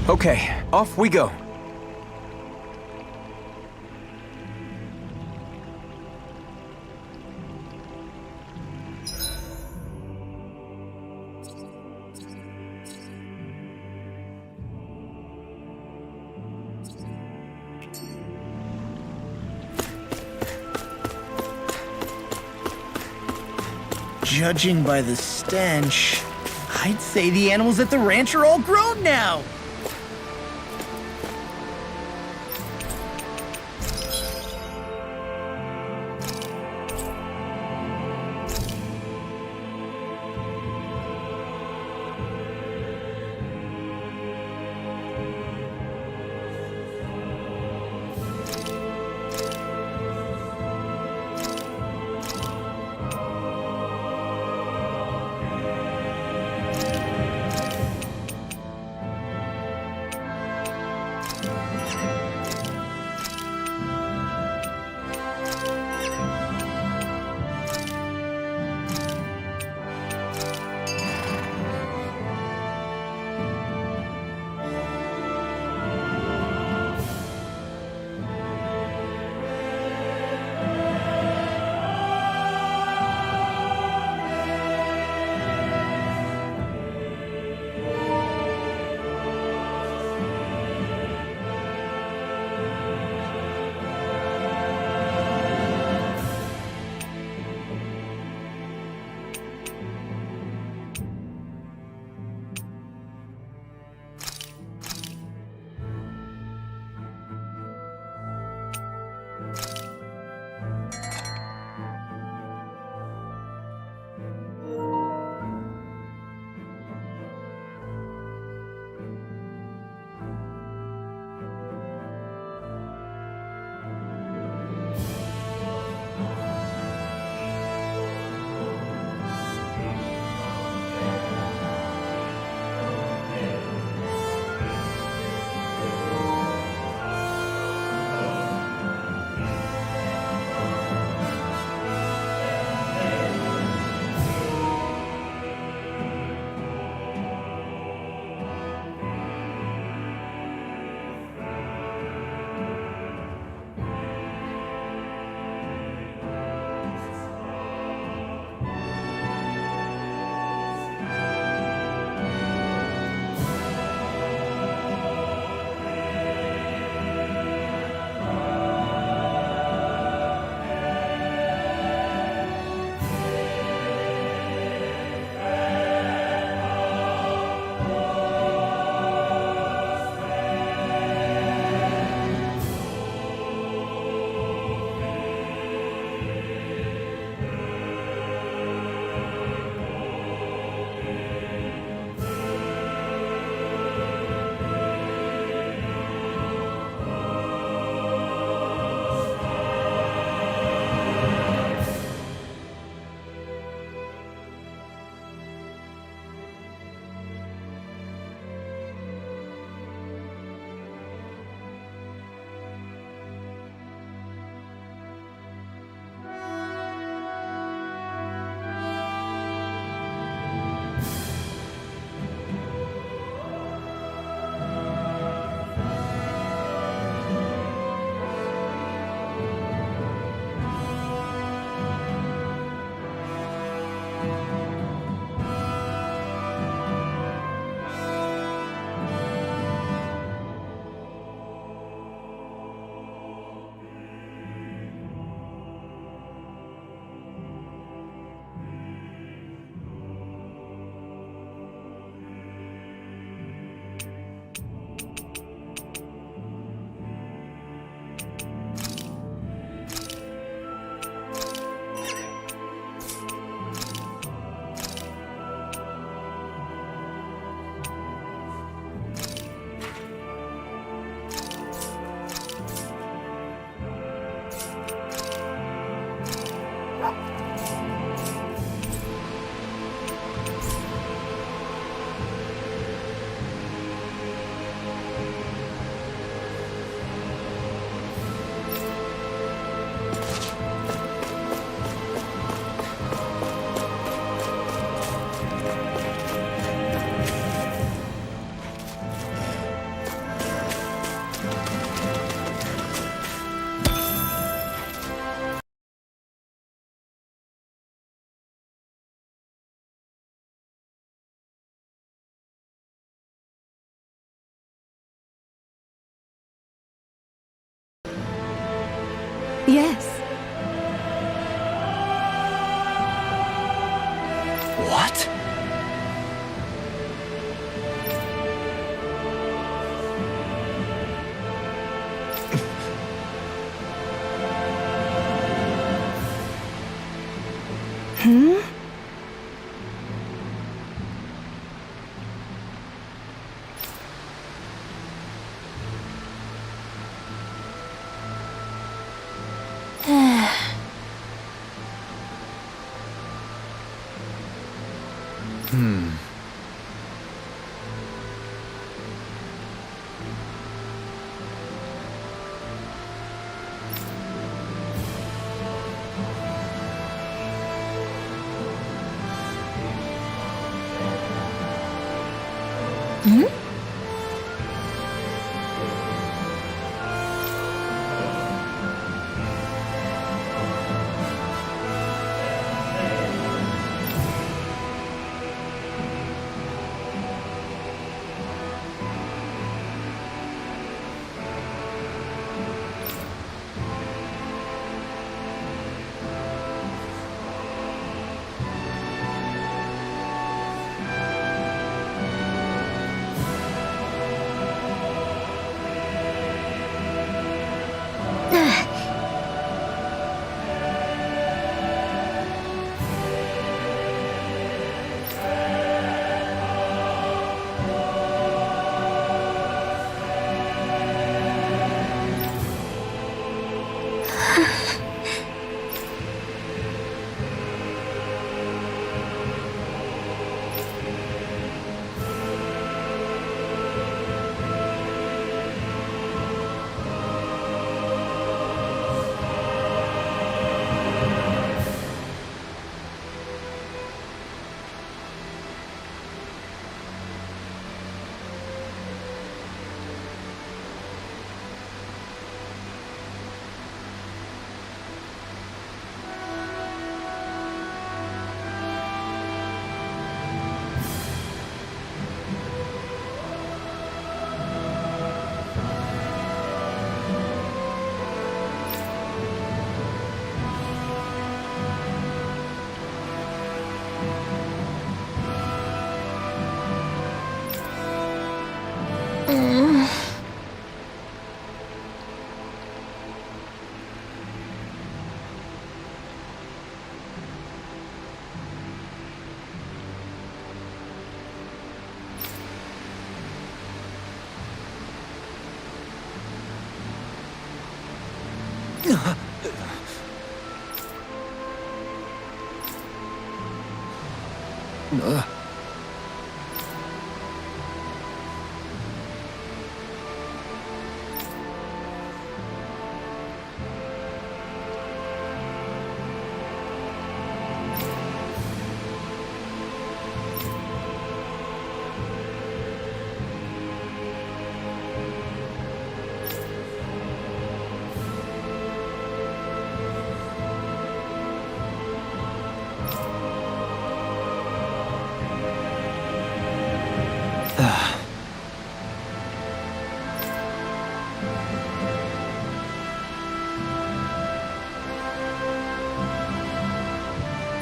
Okay, off we go. Judging by the stench, I'd say the animals at the ranch are all grown now. Yes. What? Hmm? Hmm?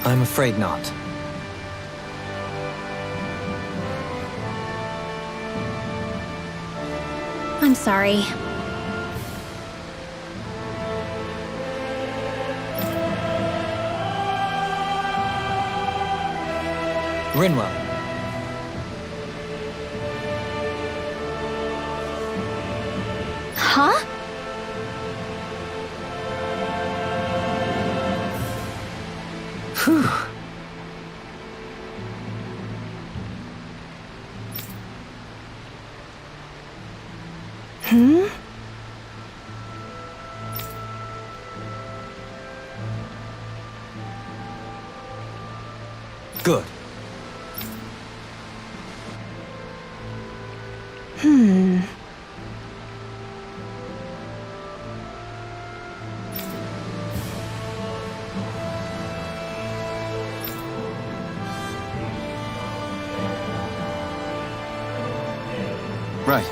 I'm afraid not. I'm sorry. Rinwell. Huh? Whew. Hmm? Good. Hmm. Right.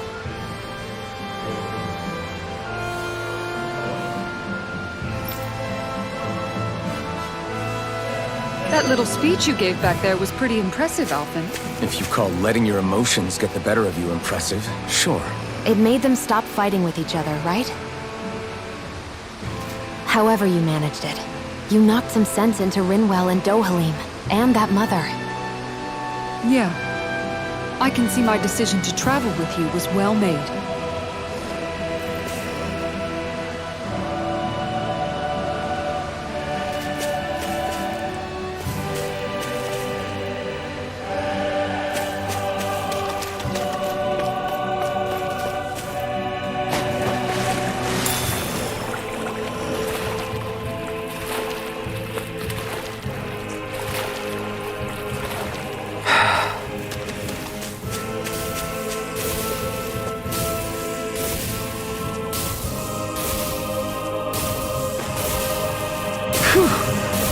That little speech you gave back there was pretty impressive, Alphen. If you call letting your emotions get the better of you impressive, sure. It made them stop fighting with each other, right? However you managed it, you knocked some sense into Rinwell and Dohalim, and that mother. Yeah. I can see my decision to travel with you was well made.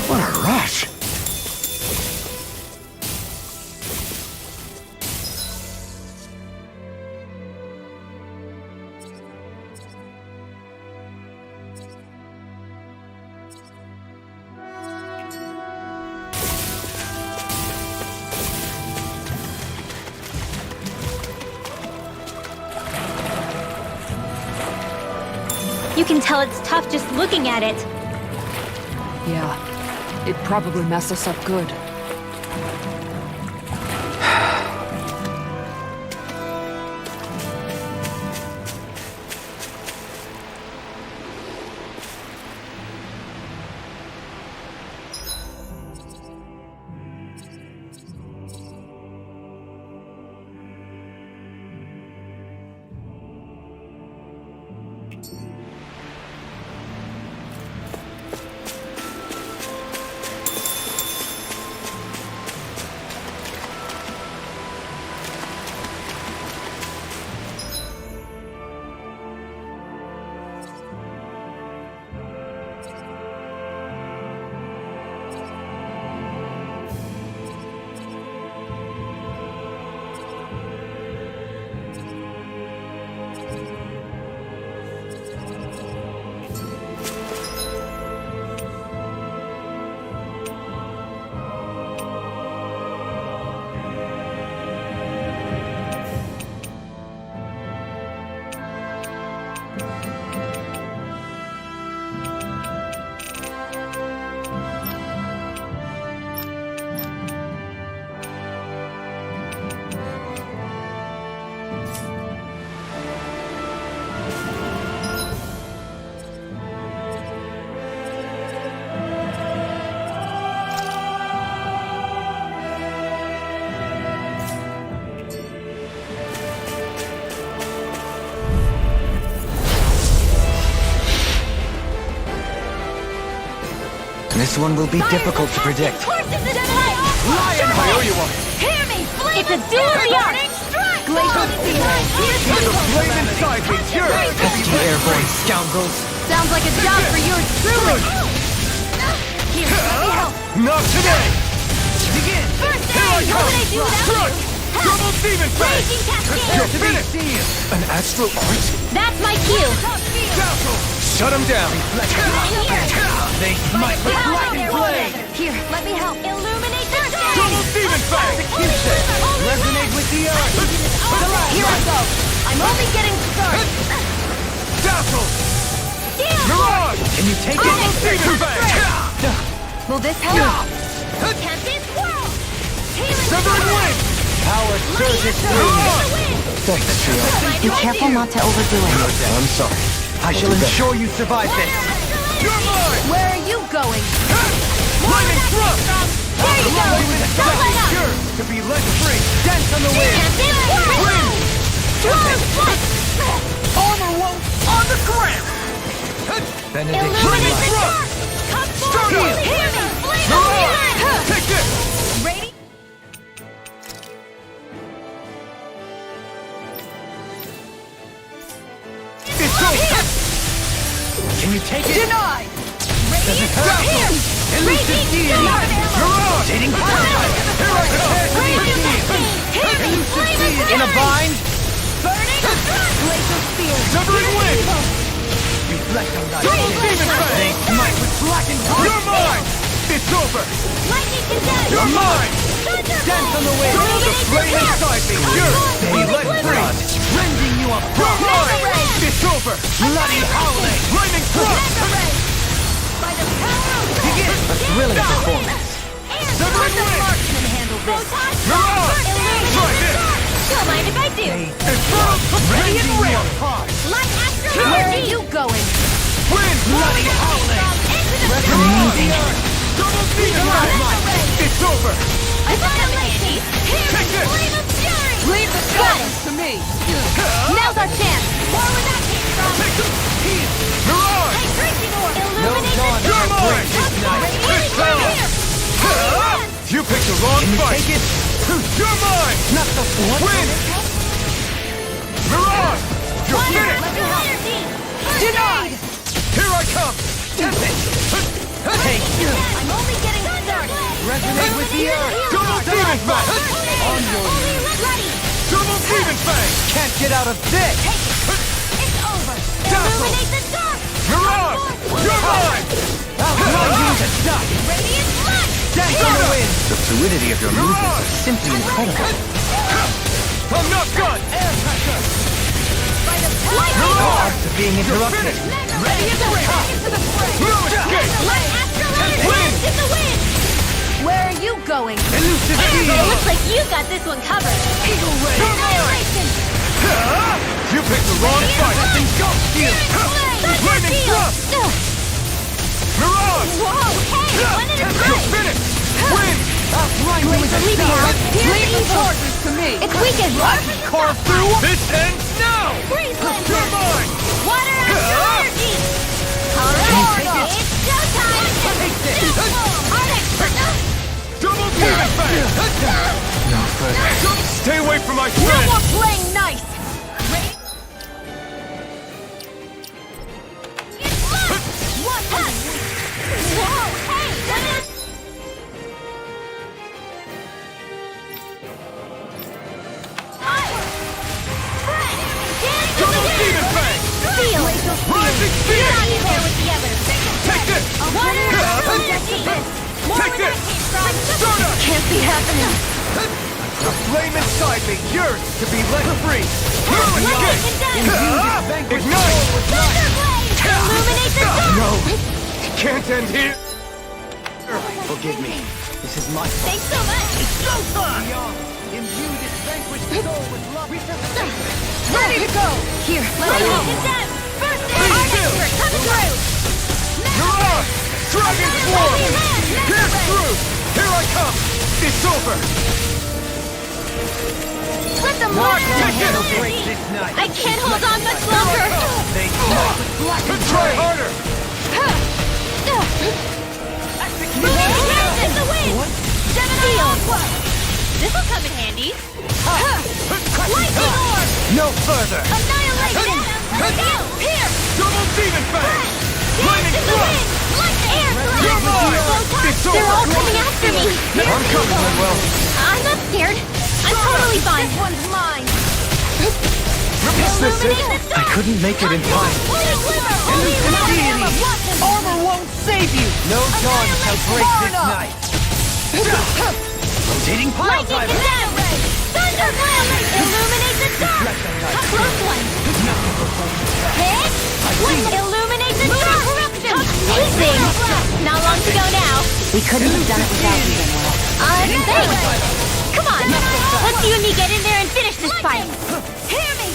What a rush! You can tell it's tough just looking at it. Yeah. It'd probably mess us up good. This one will be difficult to predict. Lion! Hear me! It's a duel of the arts! Glacial Steel! The flame inside me, yours! Pesky airborne scoundrels! Sounds like a job for yours truly! Here, let me help! Not today! Begin! First Here I aid! come! What would I do without you? Double demon fang! Raging You're Cascade! finished! An astral art? That's my cue! Dazzle! Shut him down! They smite with lightning blade! Here, let me help! Illuminate the Double demon fang! Resonate with the earth! Here I go! I'm only getting started! Dazzle! Steel! Mirage! Can you take Double it? demon fang! Will this help? Can't this world! Healing Severing wind! Power surges through me! Thanks, Trio. Be careful not to overdo it. I'm sorry. I shall ensure you survive this. You're mine! Where are you going? Lightning thrust! There you go! Don't let up! Yours to be let free! Dance on the wind! Can't this world! Strong foot! Armor won't on the ground! Benedict. Illuminate the dark! Come forward! Hear me! Flame of the earth! Take this! Ready? It's over! Can you take it? Denied! Radiant hurt? here! Elusive Raging steel! Mirage! Dating Here I come! Raging Cascade! Hear me! Flame of in a bind? Burning! Glacial Spear! Severing wind! Reflect on thy Double shit. demon fang! They smite with blackened You're mine! It's over! Lightning condensed! You're mine! Thunderbolt! Dance on the wind! The flame inside me! Yours! Be let free! Rending you apart! You're mine! It's over! Bloody howling! Lightning thrust! By the power of Begin! A thrilling performance! Severing wind! Marksman handle this. Mirage! Try this! Don't mind if I do. Infernal! Ready and real! Light astral energy. Where are you going? Wind! Bloody howling! Amazing! Double demon ray! It's over! Annihilation. Take this! Flame of fury. Leave the Got stones to me! Now's our chance. More where that came from. Take them! Mirage! Hydration orb. No Illuminate dawn the shall dark. break this night. Radiant This here. You picked the wrong Can you fight! take it? You're mine! Not the what? Wind! Mirage! You're finished! Energy. Denied! Here I come! Tempt it! Take I'm only getting started. Resonate with the earth! Double demon fang! On your Ready. Double demon fang! Can't get out of this! It's over. Dazzle. Illuminate the dark. Mirage! You're mine! I'll grind you to dust! Radiant light. Dance on the wind! The fluidity of your movements is simply incredible. I'm not done! Air pressure! Mirage! To being interrupted! Ready as a ray. Into the fray. No escape! Light astral energy. Wind. In the wind. Where are you going? Elusive It field! looks like you got this one covered. Eagle ray! Annihilation. You picked the wrong fight! Engulfed you! Lightning thrust! Mirage! Whoa, hey, when did it You're break? finished! Wind! I'll grind you Blaze to are leaving dust! out. Leave the charges to me! It's weakened. Carve through! This ends now! Freeze You're Lancer. mine! Water astral energy. All right, it's showtime. Take this! Arctic. Double demon fang! No further. Stay away from my No friend! more playing nice. Ready? What? Whoa, hey, that is... Double demon fang! Feel. Rising You're spear! not in there with the others. Take this! Water astral energy. More Take where that this! came from. Soda! Can't be happening. The flame inside me yearns to be let free! No escape! Condemned. Ignite! Thunderblade. Illuminate the dark. No! It can't end here! Forgive me. This is my fault. Thanks so much. Imbue this vanquished soul with love. Ready to go! Here, let me condemn. First aid. still. Expert coming through. Mirage! Dragon Swarm! Pierce through! Here I come! It's over! Let them mark Take it! Break this night. I can't hold on much longer. They Try harder! Blade in the wind. Gemini Aqua. This'll come in handy. Lightning orb. No further! Annihilation. Here. Double demon fang! Dance Lightning in the thrust! wind. Air You're mine! thrust. It's They're all over! coming after me. I'm coming, Manuel! I'm not scared. I'm totally fine. This one's mine. Is this it? I couldn't make it in time. Armor won't save you! No dawn shall break this night! Rotating pile Lightning driver! condemned! Thunderbolt! Illuminate the dark! A close one! Hit! Illuminate the dark! Amazing! Not long to go now. We couldn't have done it without you, Manuel. Thanks! Come on! Let's you and me get in there and finish this fight! Hear me!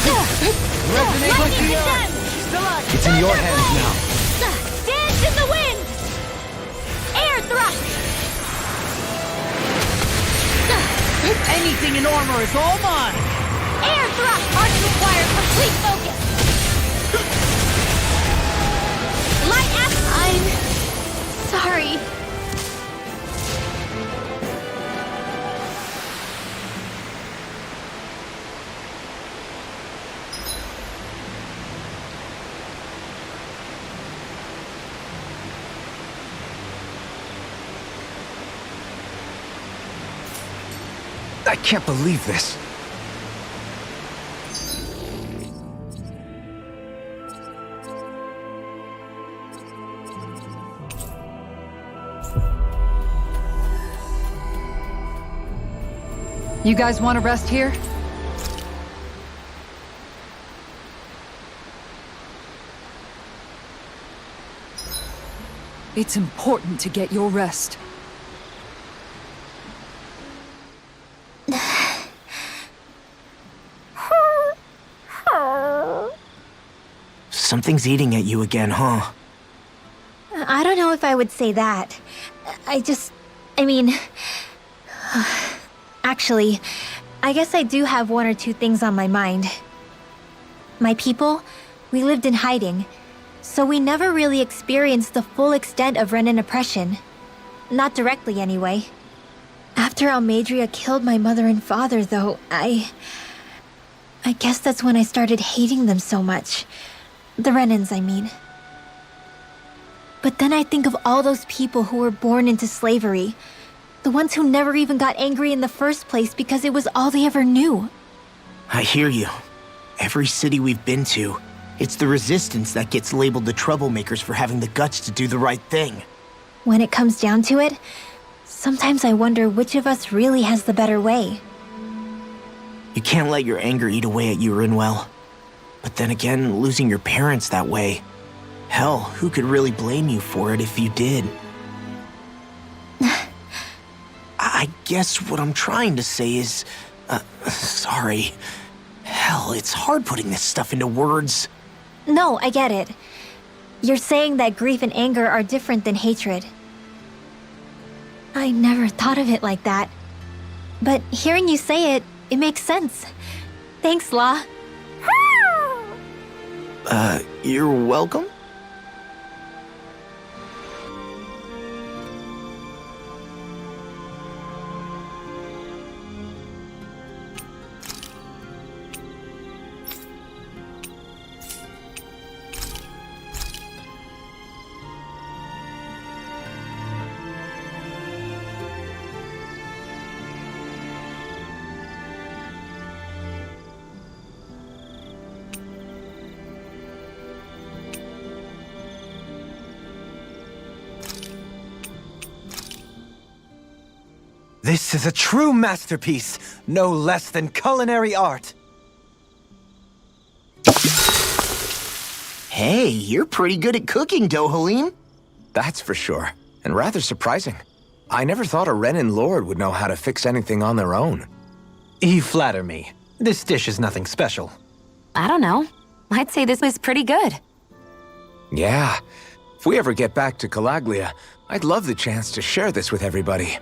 Resonate with the earth! It's in your hands now. Dance in the wind! Air thrust! Anything in armor is all mine! Air thrust! Arts require complete focus! Light I'm sorry. I can't believe this. You guys want to rest here? It's important to get your rest. Something's eating at you again, huh? I don't know if I would say that. I mean... Actually, I guess I do have one or two things on my mind. My people, we lived in hiding, so we never really experienced the full extent of Renan oppression. Not directly, anyway. After Almadria killed my mother and father, though, I guess that's when I started hating them so much. The Renans, I mean. But then I think of all those people who were born into slavery. The ones who never even got angry in the first place because it was all they ever knew. I hear you. Every city we've been to, it's the resistance that gets labeled the troublemakers for having the guts to do the right thing. When it comes down to it, sometimes I wonder which of us really has the better way. You can't let your anger eat away at you, Rinwell. But then again, losing your parents that way... Hell, who could really blame you for it if you did? I guess what I'm trying to say is... sorry. Hell, it's hard putting this stuff into words. No, I get it. You're saying that grief and anger are different than hatred. I never thought of it like that. But hearing you say it, it makes sense. Thanks, Law. You're welcome? This is a true masterpiece, no less than culinary art. Hey, you're pretty good at cooking, Dohalim. That's for sure, and rather surprising. I never thought a Renan Lord would know how to fix anything on their own. You flatter me. This dish is nothing special. I don't know. I'd say this was pretty good. Yeah, if we ever get back to Calaglia, I'd love the chance to share this with everybody.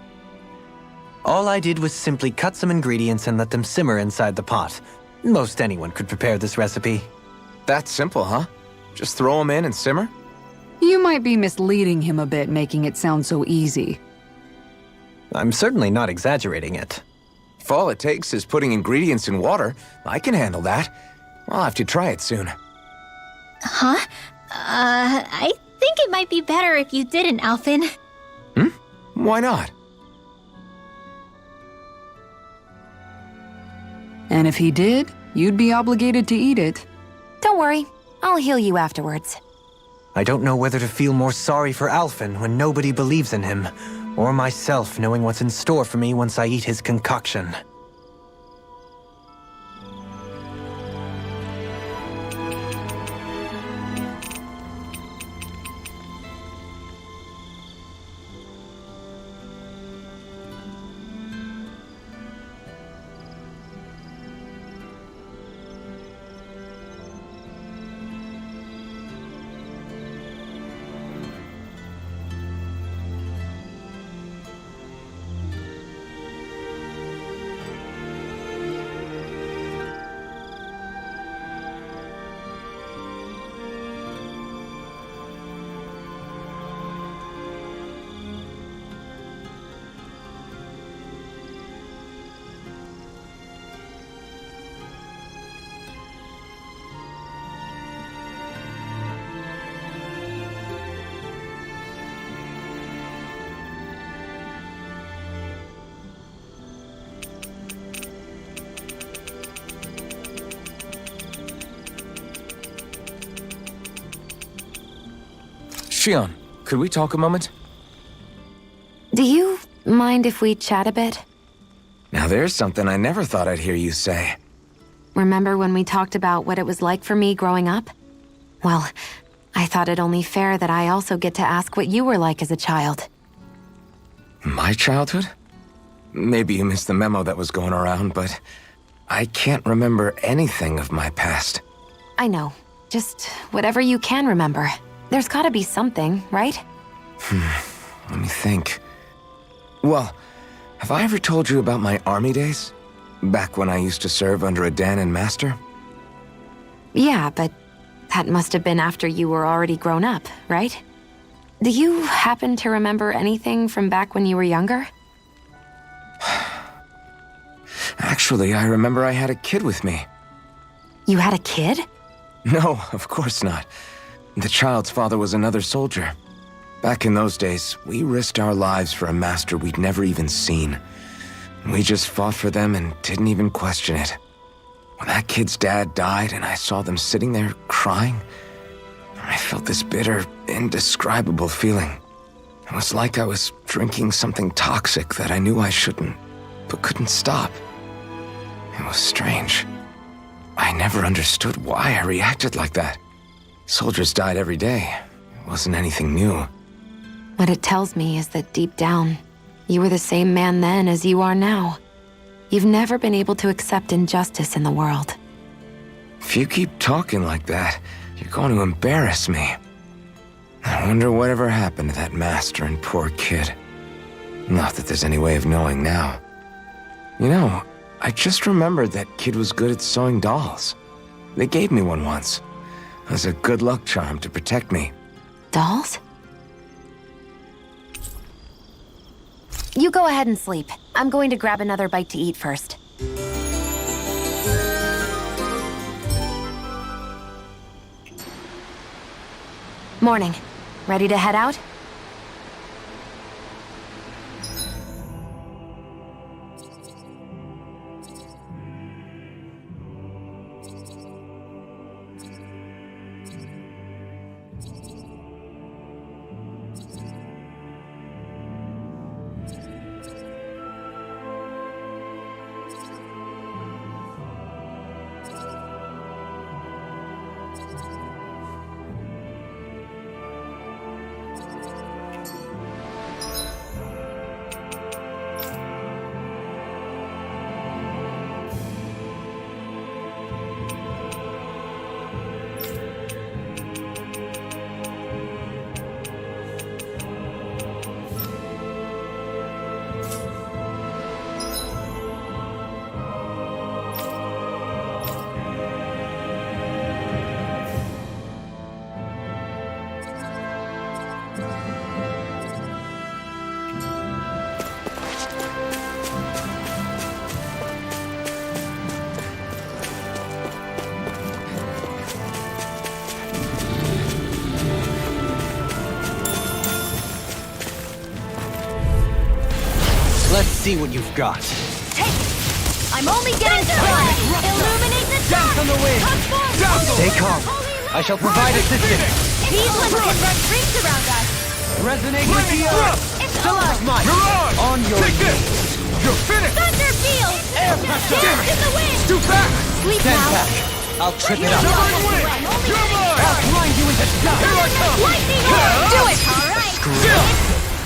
All I did was simply cut some ingredients and let them simmer inside the pot. Most anyone could prepare this recipe. That's simple, huh? Just throw them in and simmer? You might be misleading him a bit, making it sound so easy. I'm certainly not exaggerating it. If all it takes is putting ingredients in water, I can handle that. I'll have to try it soon. Huh? I think it might be better if you didn't, Alphen. Why not? And if he did, you'd be obligated to eat it. Don't worry, I'll heal you afterwards. I don't know whether to feel more sorry for Alphen when nobody believes in him, or myself knowing what's in store for me once I eat his concoction. Shionne, could we talk a moment? Do you mind if we chat a bit? Now there's something I never thought I'd hear you say. Remember when we talked about what it was like for me growing up? Well, I thought it only fair that I also get to ask what you were like as a child. My childhood? Maybe you missed the memo that was going around, but I can't remember anything of my past. I know. Just whatever you can remember. There's gotta be something, right? Let me think. Well, have I ever told you about my army days? Back when I used to serve under a Danan master? Yeah, but that must have been after you were already grown up, right? Do you happen to remember anything from back when you were younger? Actually, I remember I had a kid with me. You had a kid? No, of course not. The child's father was another soldier. Back in those days, we risked our lives for a master we'd never even seen. We just fought for them and didn't even question it. When that kid's dad died and I saw them sitting there crying, I felt this bitter, indescribable feeling. It was like I was drinking something toxic that I knew I shouldn't, but couldn't stop. It was strange. I never understood why I reacted like that. Soldiers died every day. It wasn't anything new. What it tells me is that deep down, you were the same man then as you are now. You've never been able to accept injustice in the world. If you keep talking like that, you're going to embarrass me. I wonder whatever happened to that master and poor kid. Not that there's any way of knowing now. You know, I just remembered that kid was good at sewing dolls. They gave me one once. As a good luck charm to protect me. Dolls? You go ahead and sleep. I'm going to grab another bite to eat first. Morning. Ready to head out? Let's see what you've got. I'm only getting started! Illuminate the dark! Dance on the wind! Come forth! Dazzle! Stay calm. I shall provide assistance. These ones can run rings around us! Resonate with the earth. It's blood! Might. Mirage! On your Take this! You're finished! Thunder field! Air pressure! Dance in the wind! Do back! Sleep Stand now! back. I'll trip it up. Severing wind! You're mine! I'll blind you into dust. Here I come! Lightning horn! Do it! Alright! Still!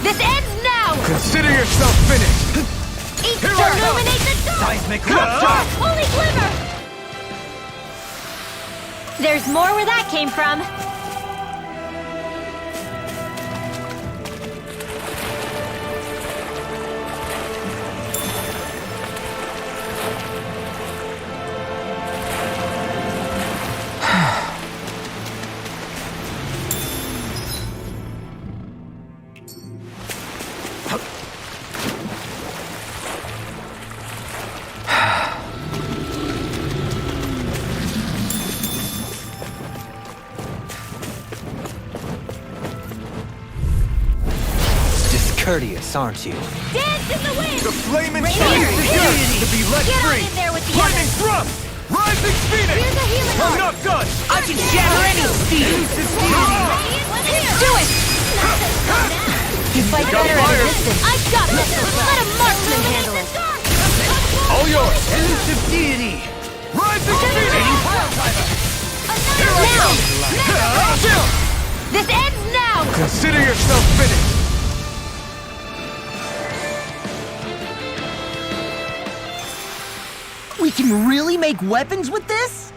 This ends now! Consider yourself finished! Each Here I come. illuminate the dark! Seismic Ah! Holy glimmer! There's more where that came from. Discourteous, aren't you? Dance in the wind! The flaming Right fire here, is here. yours to be let Get on free! in there with the Lightning others! thrust! Rising phoenix! Here's a healing I'm heart! not done! I can shatter any steel! Do it! You fight Got better fire. at a distance. I've got this! Let a marksman handle it! All yours! Elusive deity! Rise and defeat it! Now! This ends now! Consider yourself finished! We can really make weapons with this?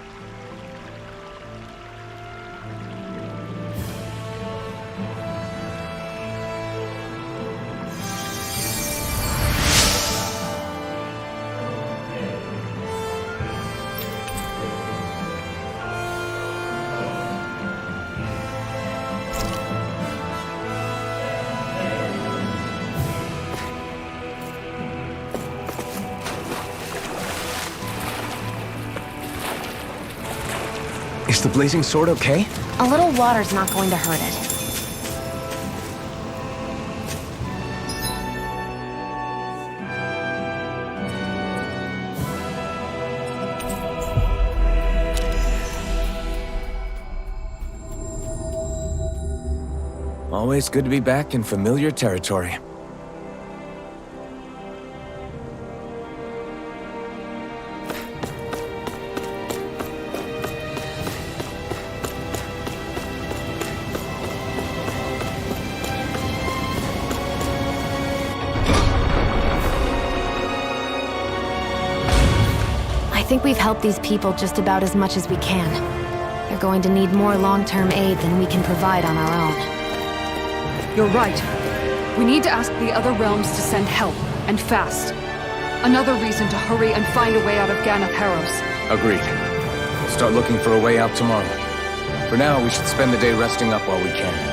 Is the blazing sword okay? A little water's not going to hurt it. Always good to be back in familiar territory. I think we've helped these people just about as much as we can. They're going to need more long-term aid than we can provide on our own. You're right. We need to ask the other realms to send help, and fast. Another reason to hurry and find a way out of Ganath Harrows. Agreed. We'll start looking for a way out tomorrow. For now, we should spend the day resting up while we can.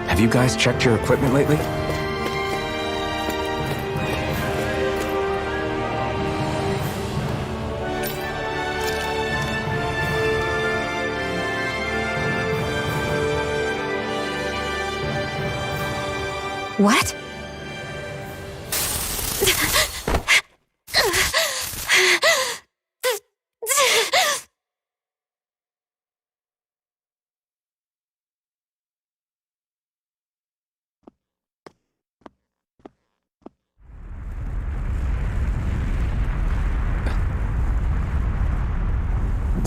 Have you guys checked your equipment lately? What?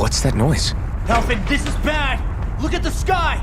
What's that noise? Alfin, this is bad! Look at the sky!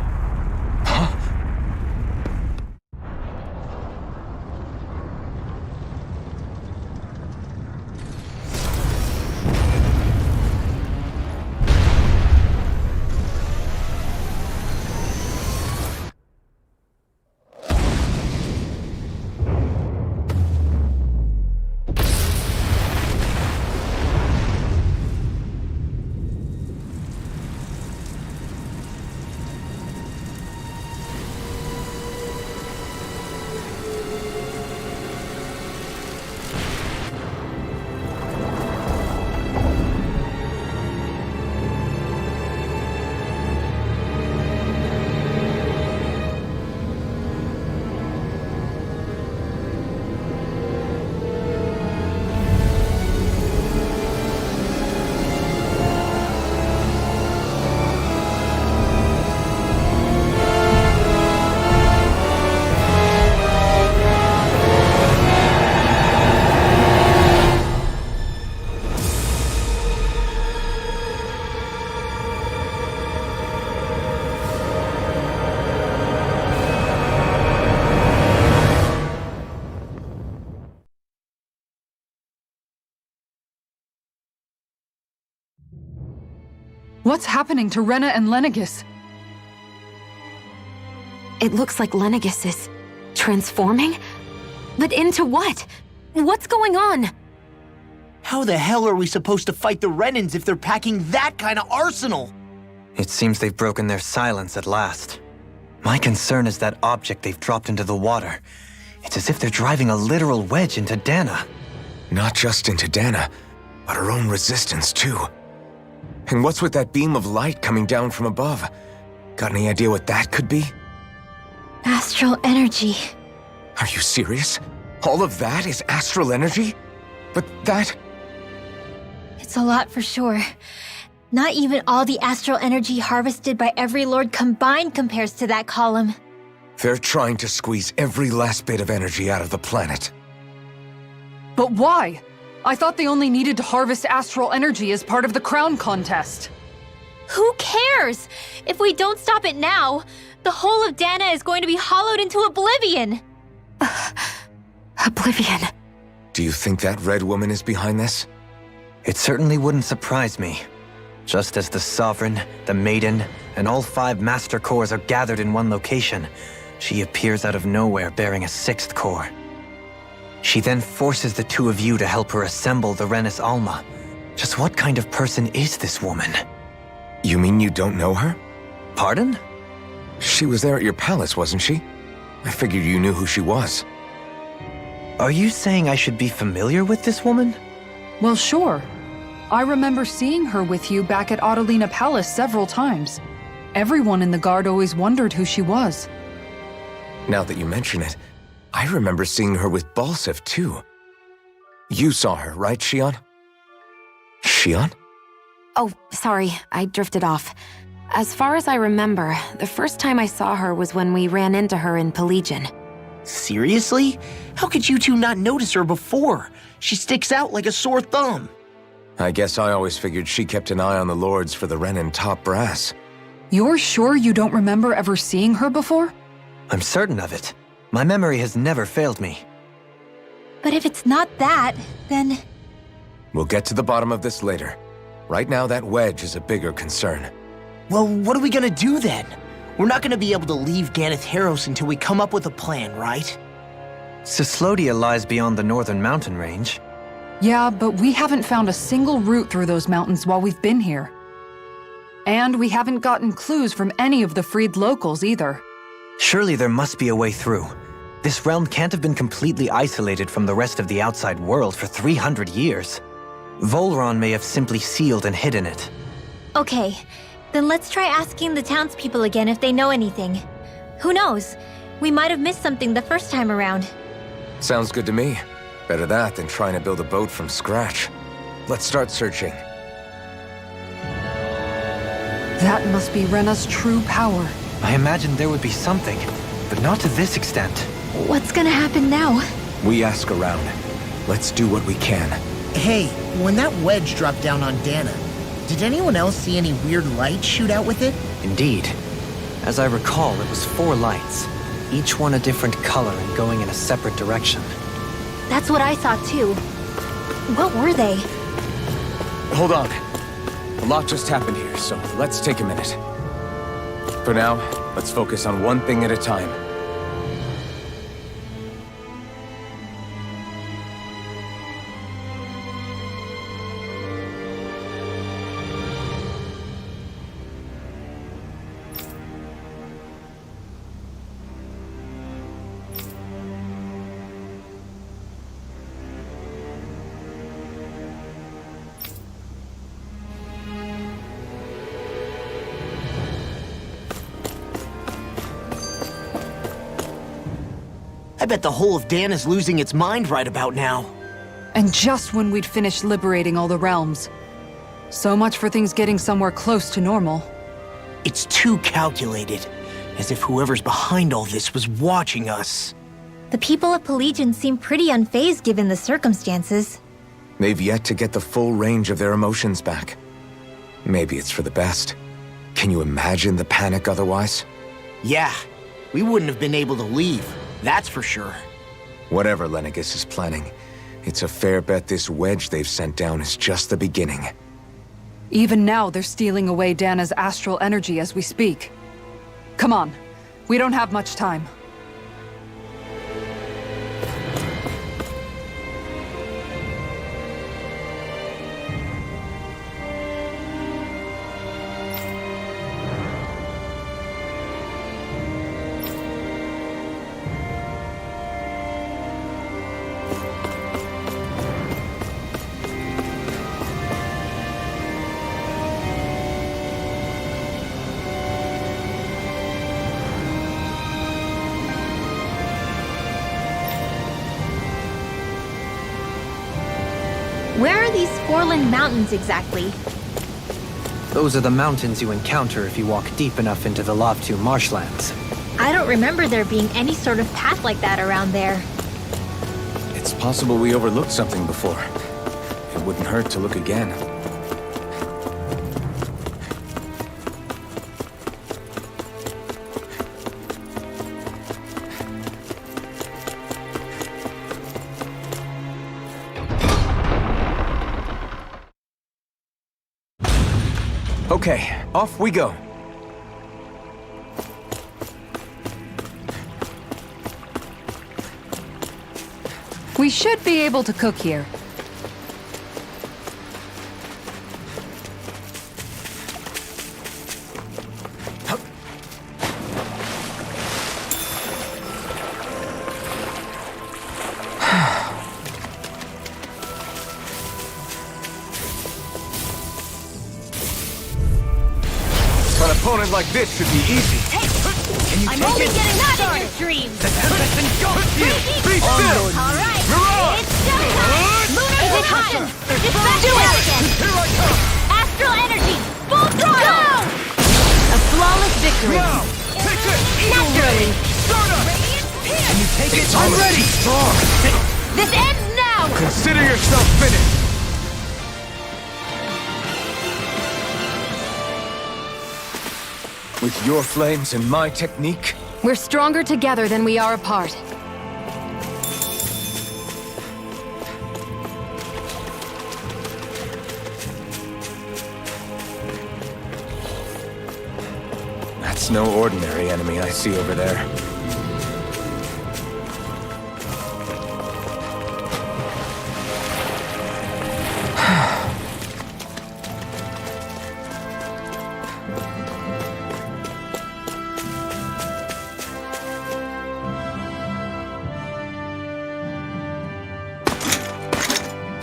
What's happening to Rena and Lenegis? It looks like Lenegis is transforming? But into what? What's going on? How the hell are we supposed to fight the Renans if they're packing that kind of arsenal? It seems they've broken their silence at last. My concern is that object they've dropped into the water. It's as if they're driving a literal wedge into Dana. Not just into Dana, but her own resistance too. And what's with that beam of light coming down from above? Got any idea what that could be? Astral energy. Are you serious? All of that is astral energy? But that... It's a lot for sure. Not even all the astral energy harvested by every lord combined compares to that column. They're trying to squeeze every last bit of energy out of the planet. But why? I thought they only needed to harvest astral energy as part of the crown contest. Who cares? If we don't stop it now, the whole of Dana is going to be hollowed into oblivion. Oblivion. Do you think that red woman is behind this? It certainly wouldn't surprise me. Just as the Sovereign, the Maiden, and all 5 Master Cores are gathered in one location, she appears out of nowhere bearing a 6th core. She then forces the 2 of you to help her assemble the Renis Alma. Just what kind of person is this woman? You mean you don't know her? Pardon? She was there at your palace, wasn't she? I figured you knew who she was. Are you saying I should be familiar with this woman? Well, sure. I remember seeing her with you back at Adelina Palace several times. Everyone in the guard always wondered who she was. Now that you mention it, I remember seeing her with Balsif, too. You saw her, right, Xion? Xion? Oh, sorry, I drifted off. As far as I remember, the first time I saw her was when we ran into her in Pelegion. Seriously? How could you two not notice her before? She sticks out like a sore thumb. I guess I always figured she kept an eye on the lords for the Renan top brass. You're sure you don't remember ever seeing her before? I'm certain of it. My memory has never failed me. But if it's not that, then... We'll get to the bottom of this later. Right now, that wedge is a bigger concern. Well, what are we gonna do then? We're not gonna be able to leave Ganath Haros until we come up with a plan, right? Cyslodia lies beyond the northern mountain range. Yeah, but we haven't found a single route through those mountains while we've been here. And we haven't gotten clues from any of the freed locals either. Surely there must be a way through. This realm can't have been completely isolated from the rest of the outside world for 300 years. Volron may have simply sealed and hidden it. Okay, then let's try asking the townspeople again if they know anything. Who knows? We might have missed something the first time around. Sounds good to me. Better that than trying to build a boat from scratch. Let's start searching. That must be Rena's true power. I imagined there would be something, but not to this extent. What's gonna happen now? We ask around. Let's do what we can. Hey, when that wedge dropped down on Dana, Did anyone else see any weird lights shoot out with it? Indeed. As I recall, it was 4 lights, each one a different color and going in a separate direction. That's what I saw too. What were they? Hold on. A lot just happened here, so let's take a minute. For now, let's focus on one thing at a time. I bet the whole of Dan is losing its mind right about now. And just when we'd finished liberating all the realms. So much for things getting somewhere close to normal. It's too calculated, as if whoever's behind all this was watching us. The people of Pelegion seem pretty unfazed given the circumstances. They've yet to get the full range of their emotions back. Maybe it's for the best. Can you imagine the panic otherwise? Yeah, we wouldn't have been able to leave, that's for sure. Whatever Lenegis is planning, it's a fair bet this wedge they've sent down is just the beginning. Even now, they're stealing away Dana's astral energy as we speak. Come on, we don't have much time. Where are these Forland Mountains exactly? Those are the mountains you encounter if you walk deep enough into the Lavtu marshlands. I don't remember there being any sort of path like that around there. It's possible we overlooked something before. It wouldn't hurt to look again. Okay, off we go. We should be able to cook here. An opponent like this should be easy. I'm only getting started. Dreams. Be still! Alright, Mirage! it's showtime! Lunar Ignition! Dispatch again! Here I come! Astral energy! Full throttle! A flawless victory! Now! Take this! Naturally! Start up! Can you take it? I'm ready! Strong! This ends now! Consider yourself finished! With your flames and my technique, We're stronger together than we are apart. that's no ordinary enemy I see over there.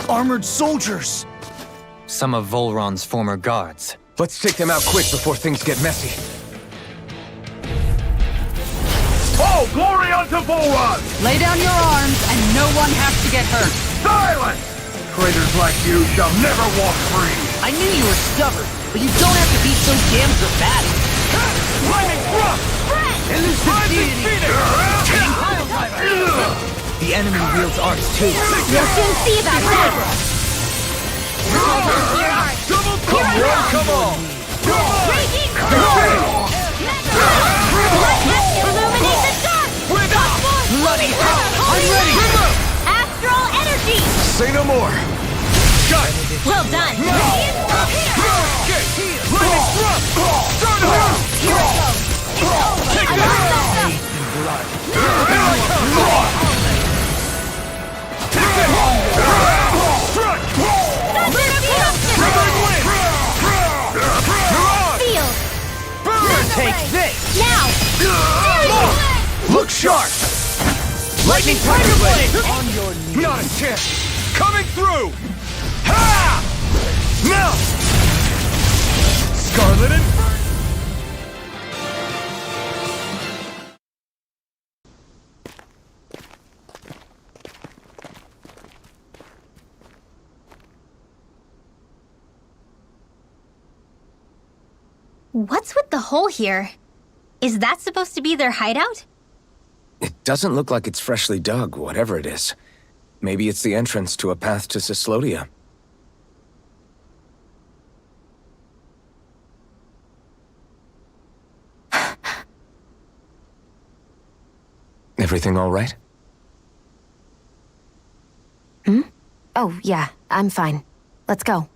Armored soldiers! Some of Volron's former guards. Let's take them out quick before things get messy. All glory unto Volron! Lay down your arms and no one has to get hurt. Silence! Traitors like you shall never walk free! I knew you were stubborn, but you don't have to be so damn dramatic. Lightning thrust! Elusive deity! The enemy wields arts too. You'll soon see about that! Double Come one, come all! Raging Storm! Illuminate the dark! Bloody hell! I'm ready! Astral energy! Say no more! Got it! Well done! Okay! Lightning thrust! Stun her! Take that! Here I come! Strike! Ribbon wind! Mirage! Field! Burn! Take this! Now! Look sharp! Lightning Tiger Blade! On your knees! Not a chance! Coming through! Ha! Now! Scarlet Inferno! What's with the hole here? Is that supposed to be their hideout? It doesn't look like it's freshly dug, whatever it is. Maybe it's the entrance to a path to Cyslodia. Everything all right? Oh, yeah, I'm fine. Let's go.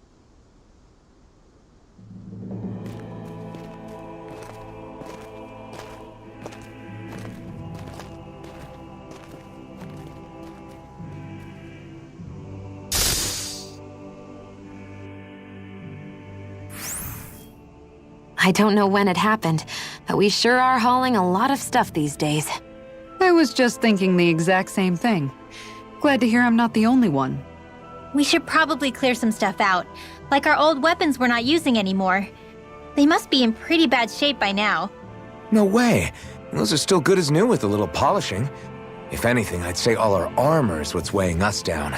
I don't know when it happened, but we sure are hauling a lot of stuff these days. I was just thinking the exact same thing. Glad to hear I'm not the only one. We should probably clear some stuff out, like our old weapons we're not using anymore. They must be in pretty bad shape by now. No way. Those are still good as new with a little polishing. If anything, I'd say all our armor is what's weighing us down.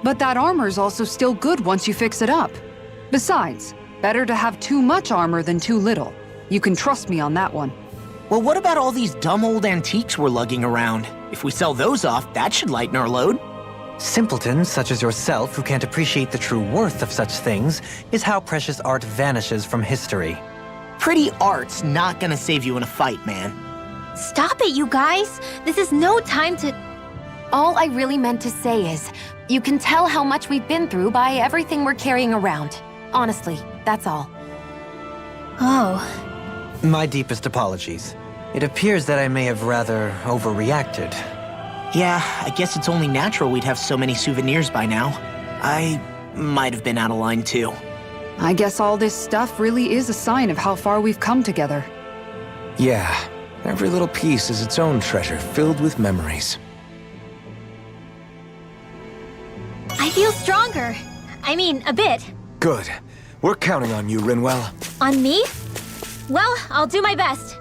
But that armor's also still good once you fix it up. Besides, better to have too much armor than too little. You can trust me on that one. Well, what about all these dumb old antiques we're lugging around? If we sell those off, that should lighten our load. Simpletons such as yourself who can't appreciate the true worth of such things is how precious art vanishes from history. Pretty art's not gonna save you in a fight, man. Stop it, you guys! This is no time to... All I really meant to say is, you can tell how much we've been through by everything we're carrying around. Honestly, that's all. Oh. My deepest apologies. It appears that I may have rather overreacted. Yeah, I guess it's only natural we'd have so many souvenirs by now. I might have been out of line too. I guess all this stuff really is a sign of how far we've come together. Yeah, every little piece is its own treasure filled with memories. I feel stronger. I mean, a bit. Good. We're counting on you, Rinwell. On me? Well, I'll do my best.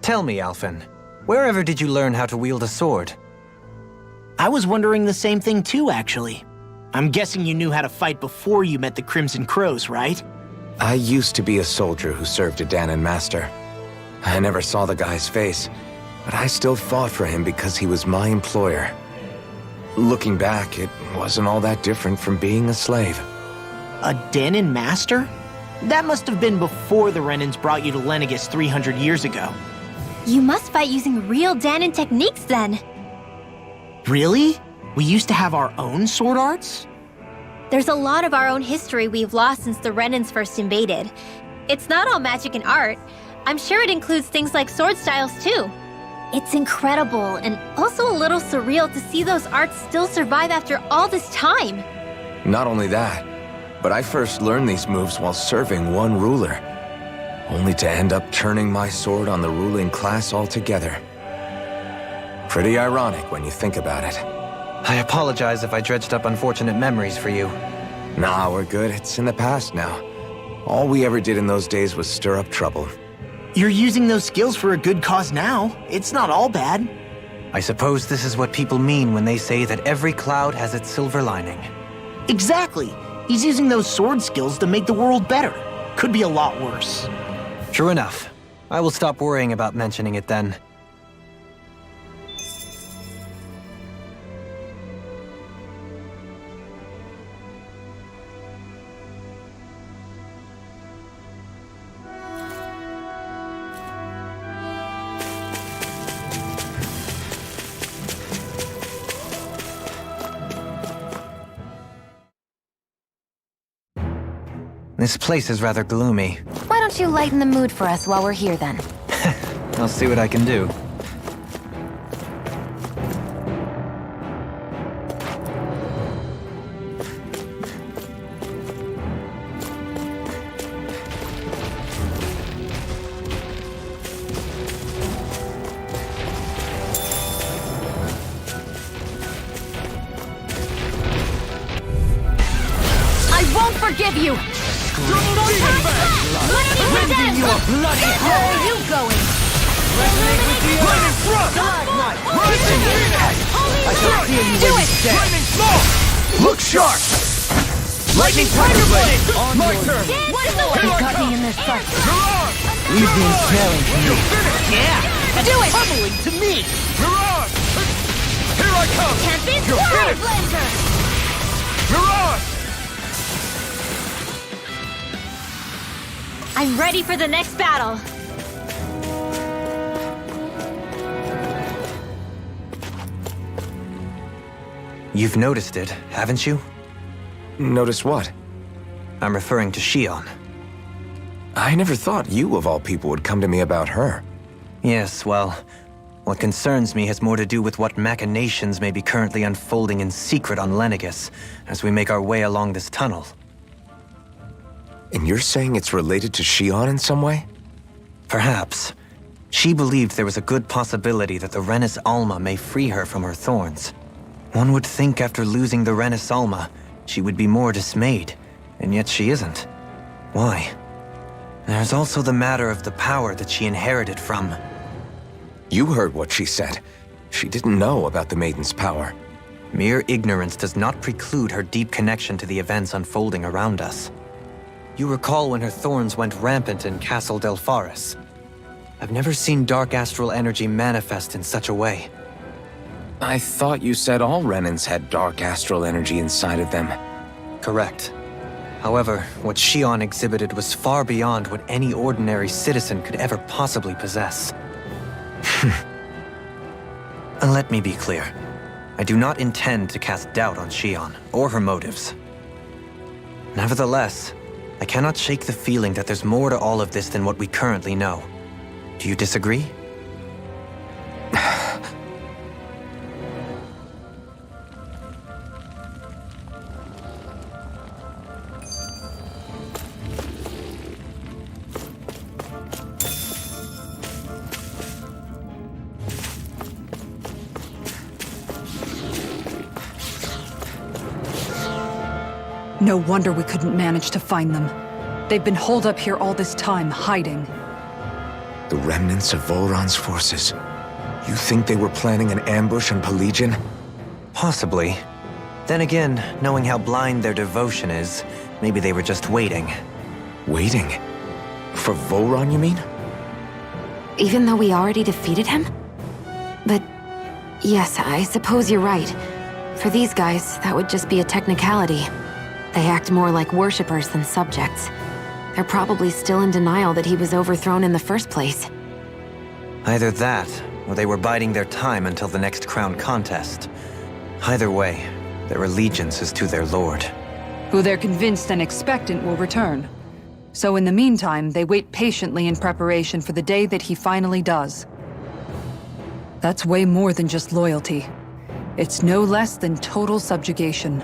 Tell me, Alphen, wherever did you learn how to wield a sword? I was wondering the same thing too, actually. I'm guessing you knew how to fight before you met the Crimson Crows, right? I used to be a soldier who served a Dahnan master. I never saw the guy's face, but I still fought for him because he was my employer. Looking back, it wasn't all that different from being a slave. A Dahnan master? That must have been before the Renans brought you to Lenegis 300 years ago. You must fight using real Dahnan techniques then. Really? We used to have our own sword arts? There's a lot of our own history we've lost since the Renans first invaded. It's not all magic and art. I'm sure it includes things like sword styles too. It's incredible and also a little surreal to see those arts still survive after all this time. Not only that, but I first learned these moves while serving one ruler, only to end up turning my sword on the ruling class altogether. Pretty ironic when you think about it. I apologize if I dredged up unfortunate memories for you. Nah, we're good. It's in the past now. All we ever did in those days was stir up trouble. You're using those skills for a good cause now. It's not all bad. I suppose this is what people mean when they say that every cloud has its silver lining. Exactly. He's using those sword skills to make the world better. Could be a lot worse. True enough. I will stop worrying about mentioning it then. This place is rather gloomy. Why don't you lighten the mood for us while we're here then? I'll see what I can do. I won't forgive you! Rending you a bloody Where are you going? Lightning thrust! Rising phoenix! I shall feel you when you stand. Lightning smoke! Look sharp! Lightning thunder blade! My turn! You got me in this fight. You're on! Leave the impaling to me. Yeah! Do it! Pummeling to me! You're on! Here I come! Can't be You're swallowed, finished! Blazer! You're on! I'm ready for the next battle. You've noticed it, haven't you? Notice what? I'm referring to Shion. I never thought you, of all people, would come to me about her. Yes, well, what concerns me has more to do with what machinations may be currently unfolding in secret on Lenegis as we make our way along this tunnel. And you're saying it's related to Shion in some way? Perhaps. She believed there was a good possibility that the Renis Alma may free her from her thorns. One would think after losing the Renis Alma, she would be more dismayed, and yet she isn't. Why? There's also the matter of the power that she inherited from. You heard what she said. She didn't know about the Maiden's power. Mere ignorance does not preclude her deep connection to the events unfolding around us. You recall when her thorns went rampant in Castle Delpharis. I've never seen dark astral energy manifest in such a way. I thought you said all Renans had dark astral energy inside of them. Correct. However, what Shion exhibited was far beyond what any ordinary citizen could ever possibly possess. And let me be clear. I do not intend to cast doubt on Shion or her motives. Nevertheless, I cannot shake the feeling that there's more to all of this than what we currently know. Do you disagree? No wonder we couldn't manage to find them. They've been holed up here all this time, hiding. The remnants of Volron's forces. You think they were planning an ambush on Pelegion? Possibly. Then again, knowing how blind their devotion is, maybe they were just waiting. Waiting? For Volron, you mean? Even though we already defeated him? But yes, I suppose you're right. For these guys, that would just be a technicality. They act more like worshippers than subjects. They're probably still in denial that he was overthrown in the first place. Either that, or they were biding their time until the next crown contest. Either way, their allegiance is to their lord. Who they're convinced and expectant will return. So in the meantime, they wait patiently in preparation for the day that he finally does. That's way more than just loyalty. It's no less than total subjugation.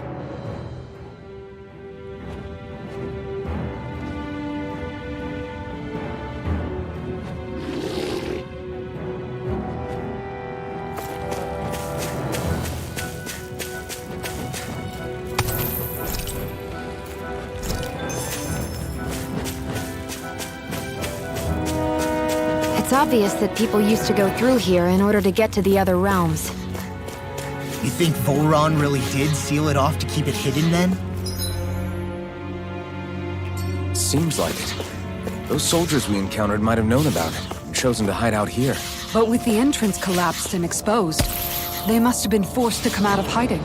It's obvious that people used to go through here in order to get to the other realms. You think Volron really did seal it off to keep it hidden then? Seems like it. Those soldiers we encountered might have known about it, and chosen to hide out here. But with the entrance collapsed and exposed, they must have been forced to come out of hiding.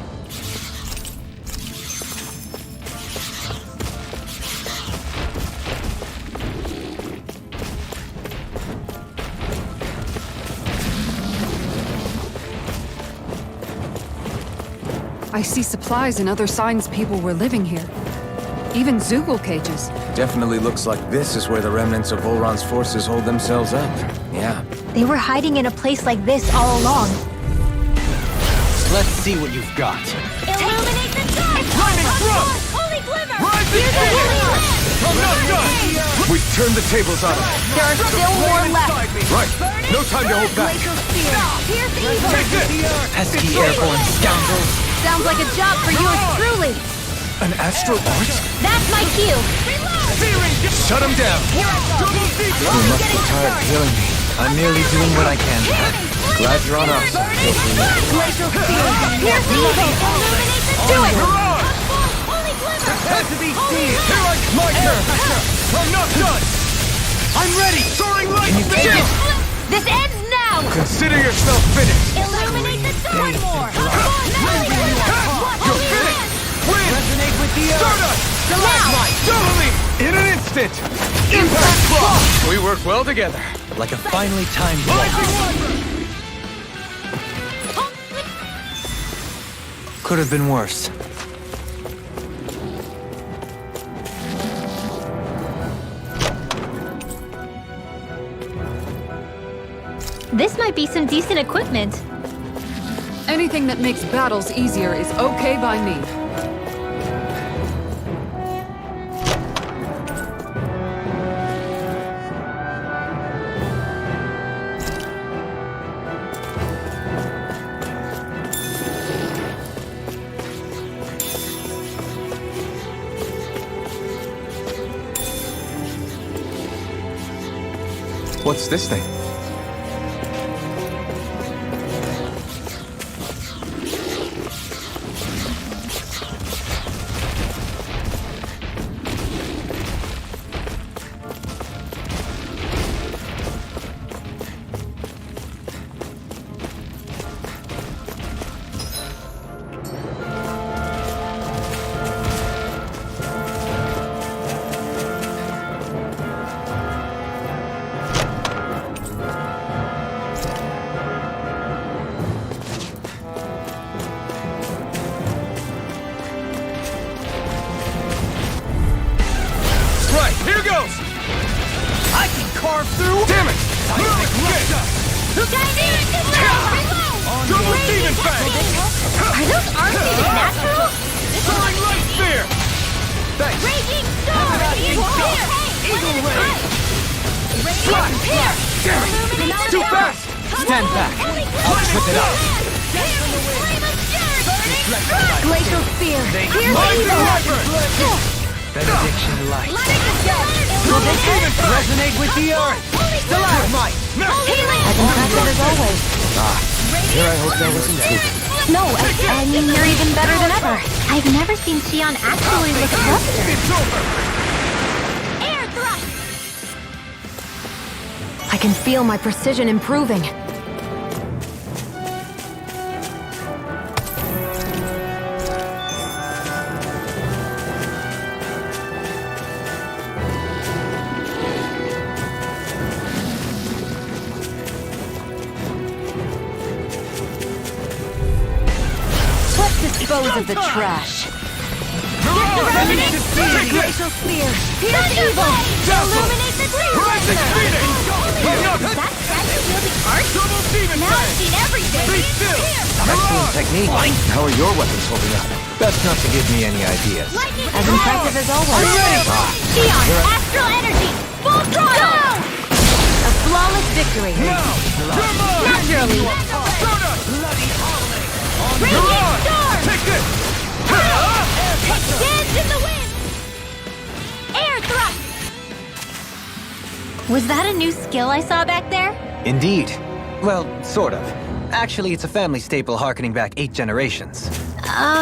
I see supplies and other signs people were living here. Even Zoogle cages. Definitely looks like this is where the remnants of Volron's forces hold themselves up. Yeah. They were hiding in a place like this all along. Let's see what you've got. Illuminate the dark! Lightning thrust! Holy glimmer! Rise in fear! I'm not done! We've turned the tables on him. There are still more left. Right. No time to hold back. Glacial spear. Pierce evil. Take this! Pesky airborne scoundrels. Sounds like a job for yours truly. An astral art? That's my cue. Shut him down! Double deep! You must be tired of killing me. I'm merely doing what I can. Glad you're on our side. Glacial spear. Pierce evil. Illuminate the do it. Holy glimmer. Had to be seen! Here I come! My turn! I'm not done! I'm ready! Soaring light! Shoot! This ends now. Consider yourself finished! Illuminate the dawn more. You're finished! Win! Resonate with the Stardust! Now. Totally! In an instant! Impact block! We work well together. Like a finely timed walk. Could have been worse. This might be some decent equipment. Anything that makes battles easier is okay by me. What's this thing? Right, here goes! I can carve through! Damn it! Double demon fang! Are those arms even natural? Soaring light sphere! Thanks! Raging storm! Eagle ray! Strike! Damn it! Too fast! Stand back. I'll trip it up. Glacial spear! Pierce My evil! Benediction light. Double demon fang! Resonate with the earth. Stalagmite. As impressive as always. Here I hope that wasn't true. No, I mean, you're even better than ever. I've never seen Xion actually look flustered. It's over! Air thrust! I can feel my precision improving. Let's dispose of the trash. Glacial spear! Pierce evil! Illuminate the Rising Phoenix! That statue-wielding art? Double demon Now I've fang! seen everything! Be still! Excellent technique. How are your weapons holding up? Best not to give me any ideas. As impressive as always. Xion, astral energy! Full throttle! A flawless victory. Naturally! Raging storm! Take this! Dance in the wind! Air thrust! Was that a new skill I saw back there? Indeed. Well, sort of. Actually, it's a family staple harkening back 8 generations.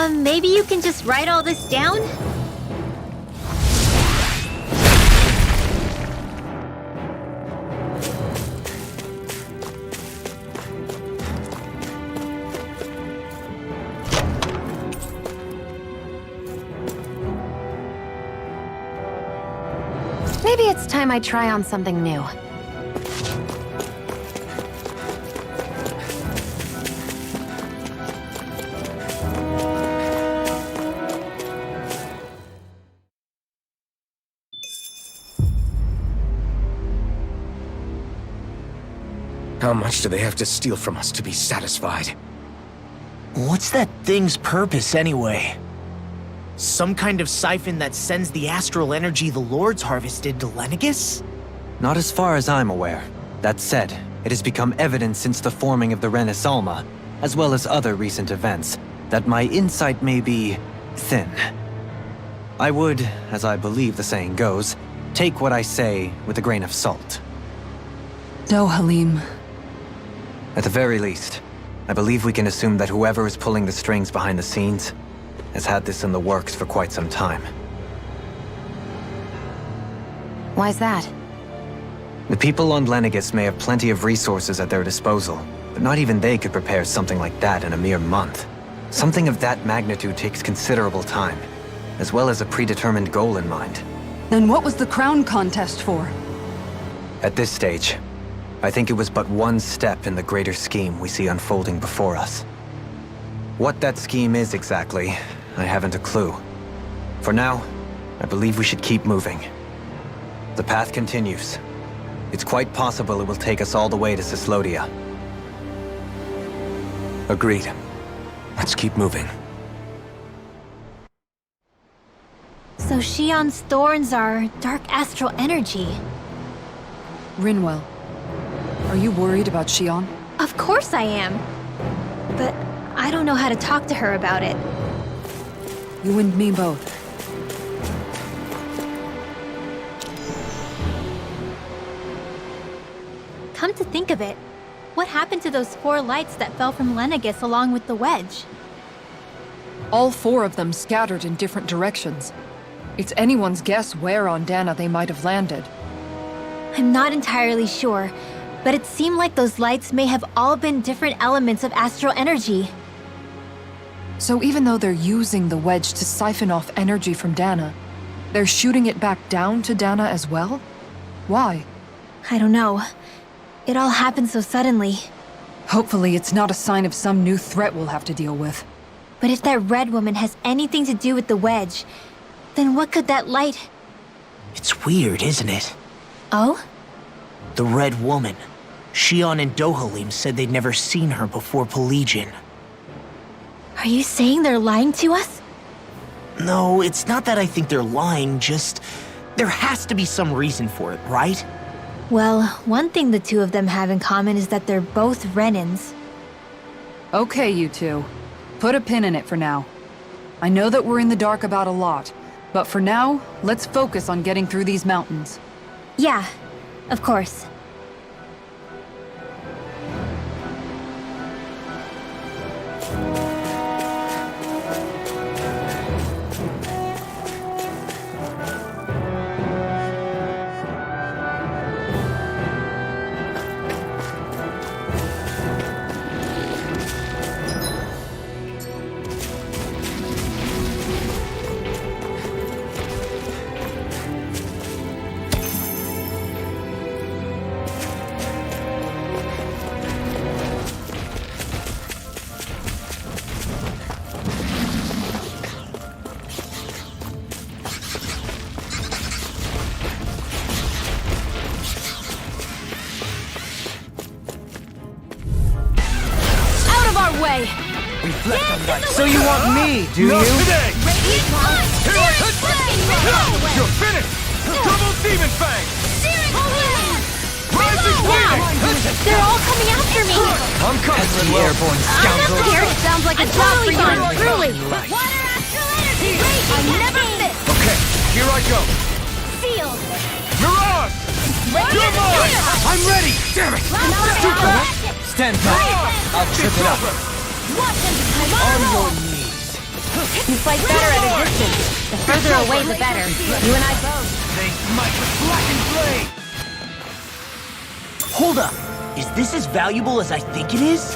Maybe you can just write all this down? Maybe it's time I try on something new. How much do they have to steal from us to be satisfied? What's that thing's purpose anyway? Some kind of siphon that sends the astral energy the Lords harvested to Lenegus? Not as far as I'm aware. That said, it has become evident since the forming of the Renaissalma, as well as other recent events, that my insight may be thin. I would, as I believe the saying goes, take what I say with a grain of salt. No, Halim. At the very least, I believe we can assume that whoever is pulling the strings behind the scenes has had this in the works for quite some time. Why's that? The people on Lenegus may have plenty of resources at their disposal, but not even they could prepare something like that in a mere month. Something of that magnitude takes considerable time, as well as a predetermined goal in mind. Then what was the crown contest for? At this stage, I think it was but one step in the greater scheme we see unfolding before us. What that scheme is exactly, I haven't a clue. For now, I believe we should keep moving. The path continues. It's quite possible it will take us all the way to Cyslodia. Agreed. Let's keep moving. So Shion's thorns are dark astral energy. Rinwell. Are you worried about Shion? Of course I am. But I don't know how to talk to her about it. You and me both. Come to think of it, what happened to those 4 lights that fell from Lenegus along with the wedge? All 4 of them scattered in different directions. It's anyone's guess where on Dana they might have landed. I'm not entirely sure, but it seemed like those lights may have all been different elements of astral energy. So even though they're using the wedge to siphon off energy from Dana, they're shooting it back down to Dana as well? Why? I don't know. It all happened so suddenly. Hopefully it's not a sign of some new threat we'll have to deal with. But if that red woman has anything to do with the wedge, then what could that light... It's weird, isn't it? Oh? The Red Woman. Shion and Dohalim said they'd never seen her before Pelegion. Are you saying they're lying to us? No, it's not that I think they're lying, just... there has to be some reason for it, right? Well, one thing the 2 of them have in common is that they're both Renans. Okay, you 2. Put a pin in it for now. I know that we're in the dark about a lot, but for now, let's focus on getting through these mountains. Yeah, of course. Way. Reflect on that. So you want me, do Not you? today! Radiant punch! Searing flame! You're finished! Double Demon Fang! Searing flame! Rising Wow! Bleeding! They're all coming after me! I'm coming, The Rinwell. airborne I'm scoundrel! not scared. It sounds like a job for you, truly. Water astral energy! I never miss! Okay, here I go. Seal! Mirage! You're mine! I'm ready! Damn it! Stand back! I'll trip it up. On your knees. You fight better at a distance. The further away, the better. You and I both. They smite with blackened blade! Hold up! Is this as valuable as I think it is?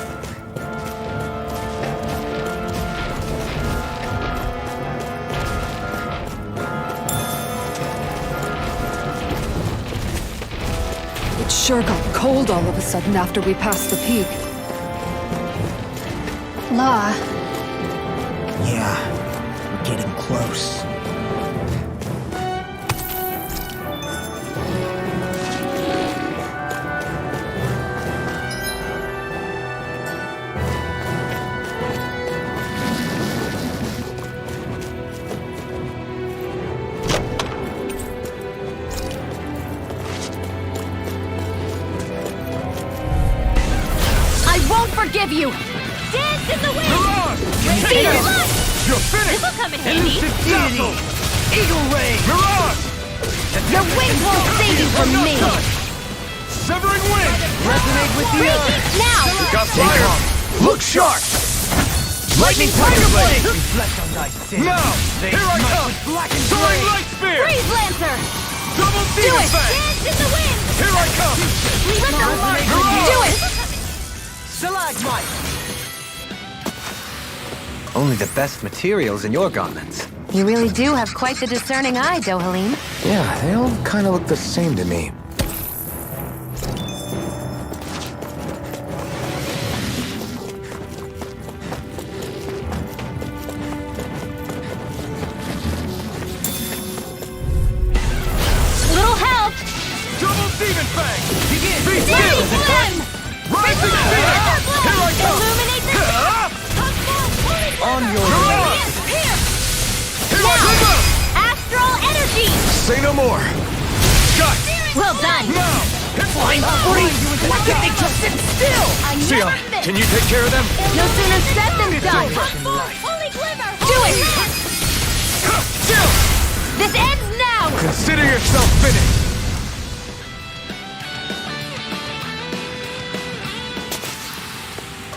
It sure got cold all of a sudden after we passed the peak. Law. Yeah, we're getting close. you! Dance in the wind! Mirage! Speed Take of it! light! You're finished! This'll come in handy! Dazzle! Eagle Ray! Mirage! Your wings won't save you from me! Severing wind! Resonate with the earth! Now! Got fire! Look sharp! Lightning Tiger Blade! Reflect on thy sin. Now! Here I come! Soaring Light Spear! Freeze Lancer! Double Do Demon it! Fang! Dance in the wind! Here I come! Let the heart Mirage! do it! Stalagmite! Only the best materials in your garments. You really do have quite the discerning eye, Dohalim. Yeah, they all kind of look the same to me. Little help! Double Demon Fang! Begin! Be Danny still! Flame! Rising Phoenix! Here I come! Illuminate the Ah! On your Mirage! Here! Here I come! Astral Energy! Say no more! Shut! Well done! Now! Why can't they just sit still? I Sia, never miss! can you take care of them? No sooner said than done! Holy Glimmer! Do it! Still! This ends now! Consider yourself finished!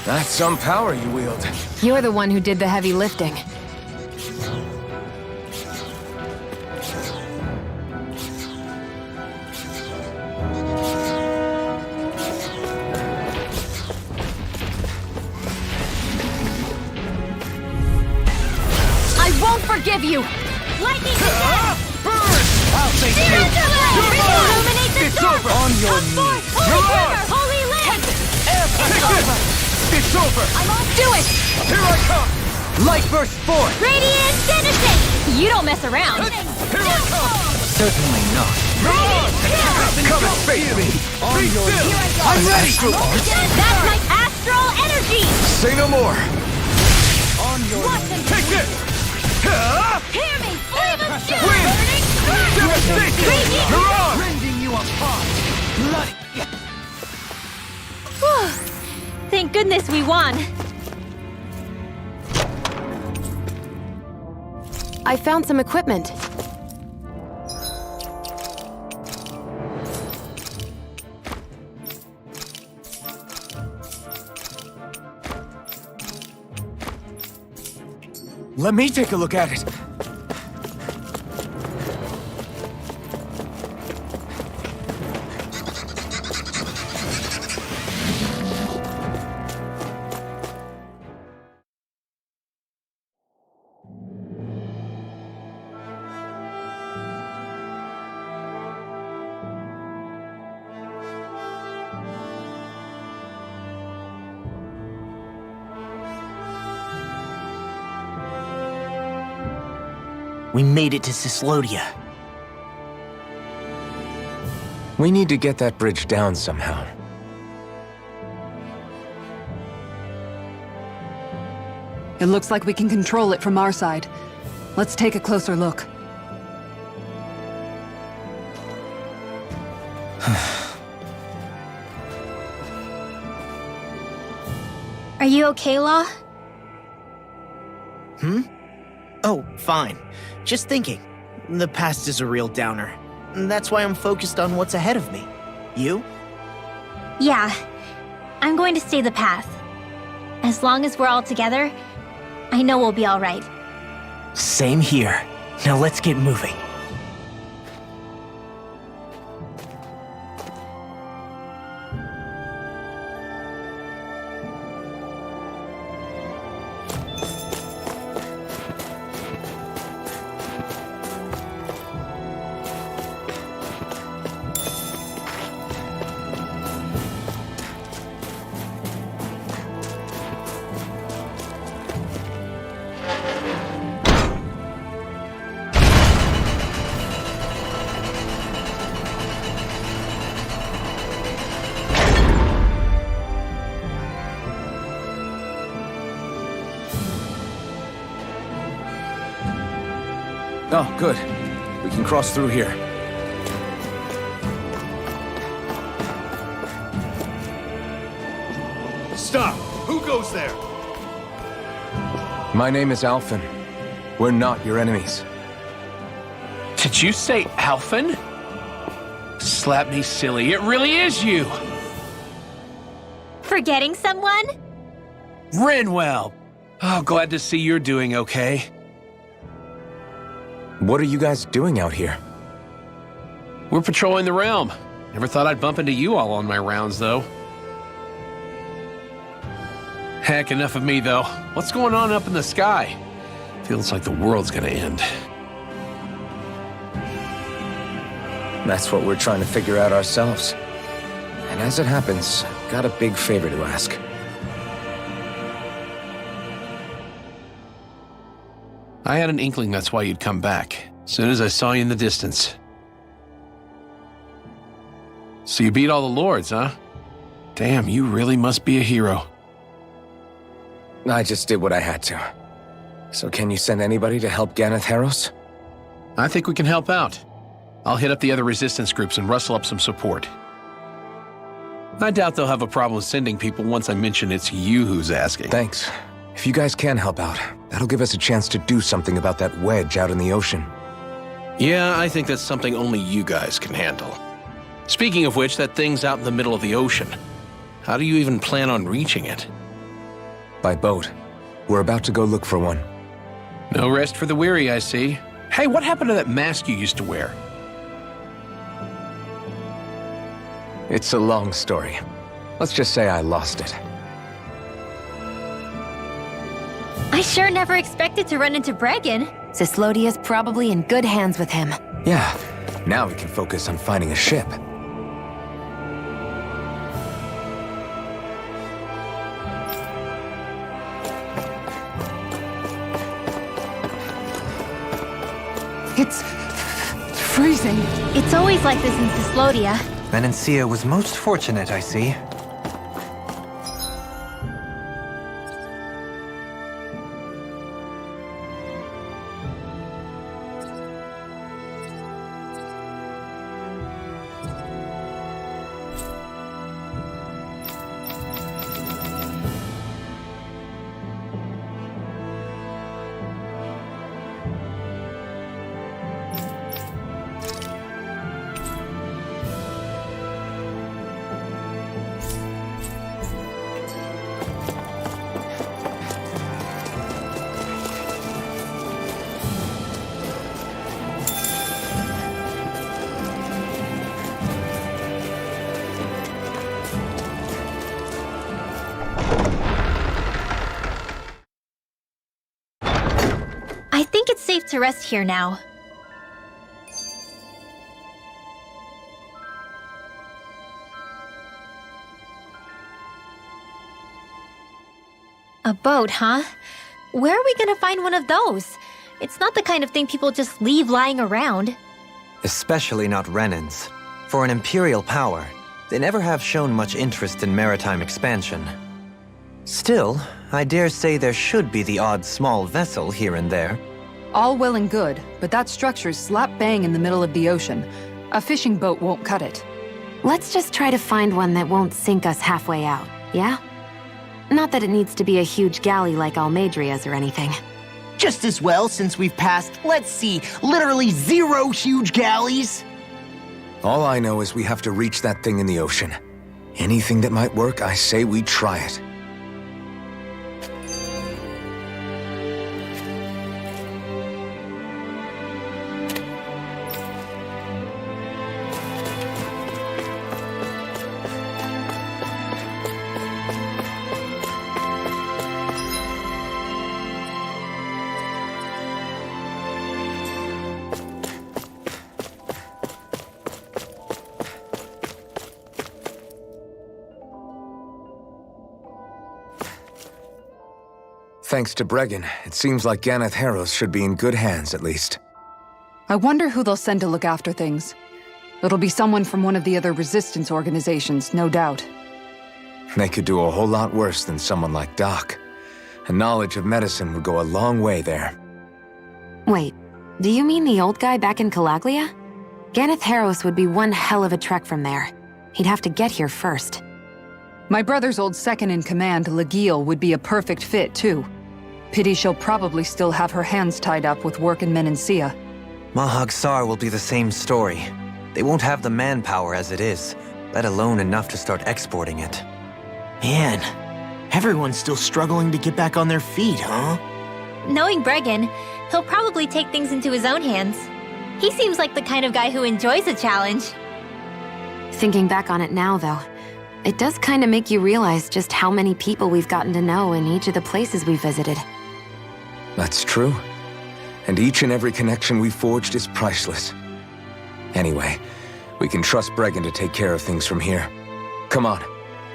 That's some power you wield. You're the one who did the heavy lifting. I won't forgive you! Lightning attack! Burn! I'll take you. Illuminate the It's dark! over! On your Come forth, knees. Holy Mirage! Glimmer! Holy Land! Take this! It's over! Do it! Here I come! Light burst forth! Radiant Denison! You don't mess around! Here I come! Certainly not. Mirage! Come and face me! On Be your still! knees. I'm ready! That's my astral energy! Say no more! On your knees. Take this! Ah! Hear me! Flame of June! Wind! Devastation! Radiant! Mirage! Rending you apart. Bloody. Thank goodness we won! I found some equipment. Let me take a look at it. We made it to Cyslodia. We need to get that bridge down somehow. It looks like we can control it from our side. Let's take a closer look. Are you okay, Law? Oh, fine. Just thinking. The past is a real downer. That's why I'm focused on what's ahead of me. You? Yeah, I'm going to stay the path. As long as we're all together, I know we'll be all right. Same here. Now let's get moving. Oh, good. We can cross through here. Stop! Who goes there? My name is Alphen. We're not your enemies. Did you say Alphen? Slap me silly, it really is you! Forgetting someone? Rinwell! Oh, glad to see you're doing okay. What are you guys doing out here? We're patrolling the realm. Never thought I'd bump into you all on my rounds, though. Heck, enough of me, though. What's going on up in the sky? Feels like the world's gonna end. That's what we're trying to figure out ourselves. And as it happens, got a big favor to ask. I had an inkling that's why you'd come back. As soon as I saw you in the distance. So you beat all the lords, huh? Damn, you really must be a hero. I just did what I had to. So can you send anybody to help Ganeth Heros? I think we can help out. I'll hit up the other resistance groups and rustle up some support. I doubt they'll have a problem sending people once I mention it's you who's asking. Thanks. If you guys can help out, that'll give us a chance to do something about that wedge out in the ocean. Yeah, I think that's something only you guys can handle. Speaking of which, that thing's out in the middle of the ocean. How do you even plan on reaching it? By boat. We're about to go look for one. No rest for the weary, I see. Hey, what happened to that mask you used to wear? It's a long story. Let's just say I lost it. I sure never expected to run into Bregan. Cyslodia's probably in good hands with him. Yeah, now we can focus on finding a ship. It's freezing. It's always like this in Cyslodia. Venencia was most fortunate, I see. I think it's safe to rest here now. A boat, huh? Where are we gonna find one of those? It's not the kind of thing people just leave lying around. Especially not Renans. For an Imperial power, they never have shown much interest in maritime expansion. Still, I dare say there should be the odd small vessel here and there. All well and good, but that structure's slap bang in the middle of the ocean. A fishing boat won't cut it. Let's just try to find one that won't sink us halfway out, yeah? Not that it needs to be a huge galley like Almeidria's or anything. Just as well, since we've passed, let's see, literally 0 huge galleys. All I know is we have to reach that thing in the ocean. Anything that might work, I say we try it. Thanks to Bregan, it seems like Ganeth Heros should be in good hands, at least. I wonder who they'll send to look after things. It'll be someone from one of the other resistance organizations, no doubt. They could do a whole lot worse than someone like Doc. A knowledge of medicine would go a long way there. Wait, do you mean the old guy back in Calaglia? Ganeth Heros would be one hell of a trek from there. He'd have to get here first. My brother's old second-in-command, Legil, would be a perfect fit, too. Pity she'll probably still have her hands tied up with work in Menancia. Mahag Saar will be the same story. They won't have the manpower as it is, let alone enough to start exporting it. Man, everyone's still struggling to get back on their feet, huh? Knowing Bregan, he'll probably take things into his own hands. He seems like the kind of guy who enjoys a challenge. Thinking back on it now, though, it does kind of make you realize just how many people we've gotten to know in each of the places we visited. That's true. And each and every connection we forged is priceless. Anyway, we can trust Bregan to take care of things from here. Come on,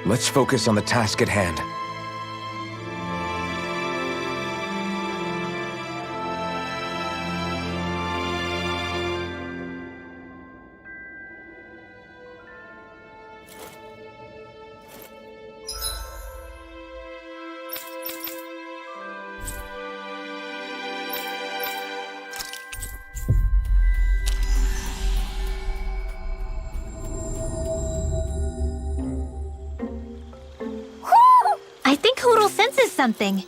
let's focus on the task at hand. I think Hootle senses something.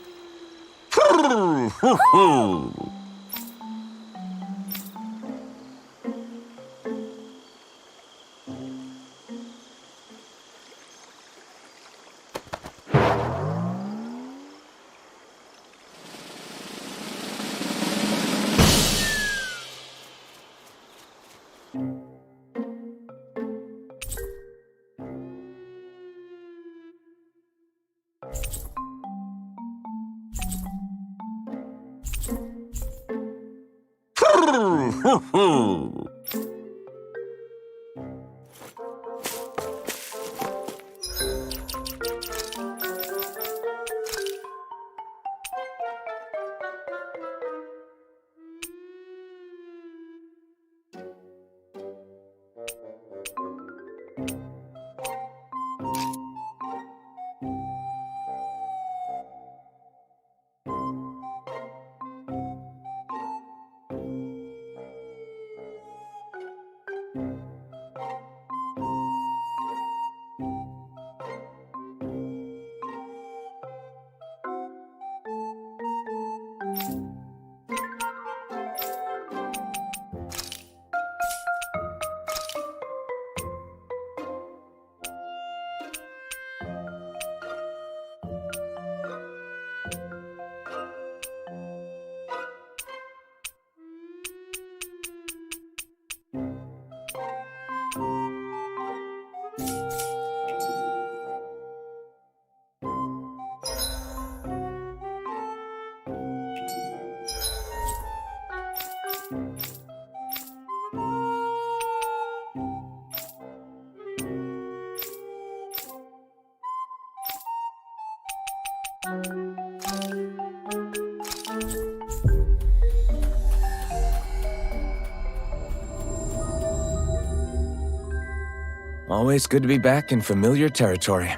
Always good to be back in familiar territory.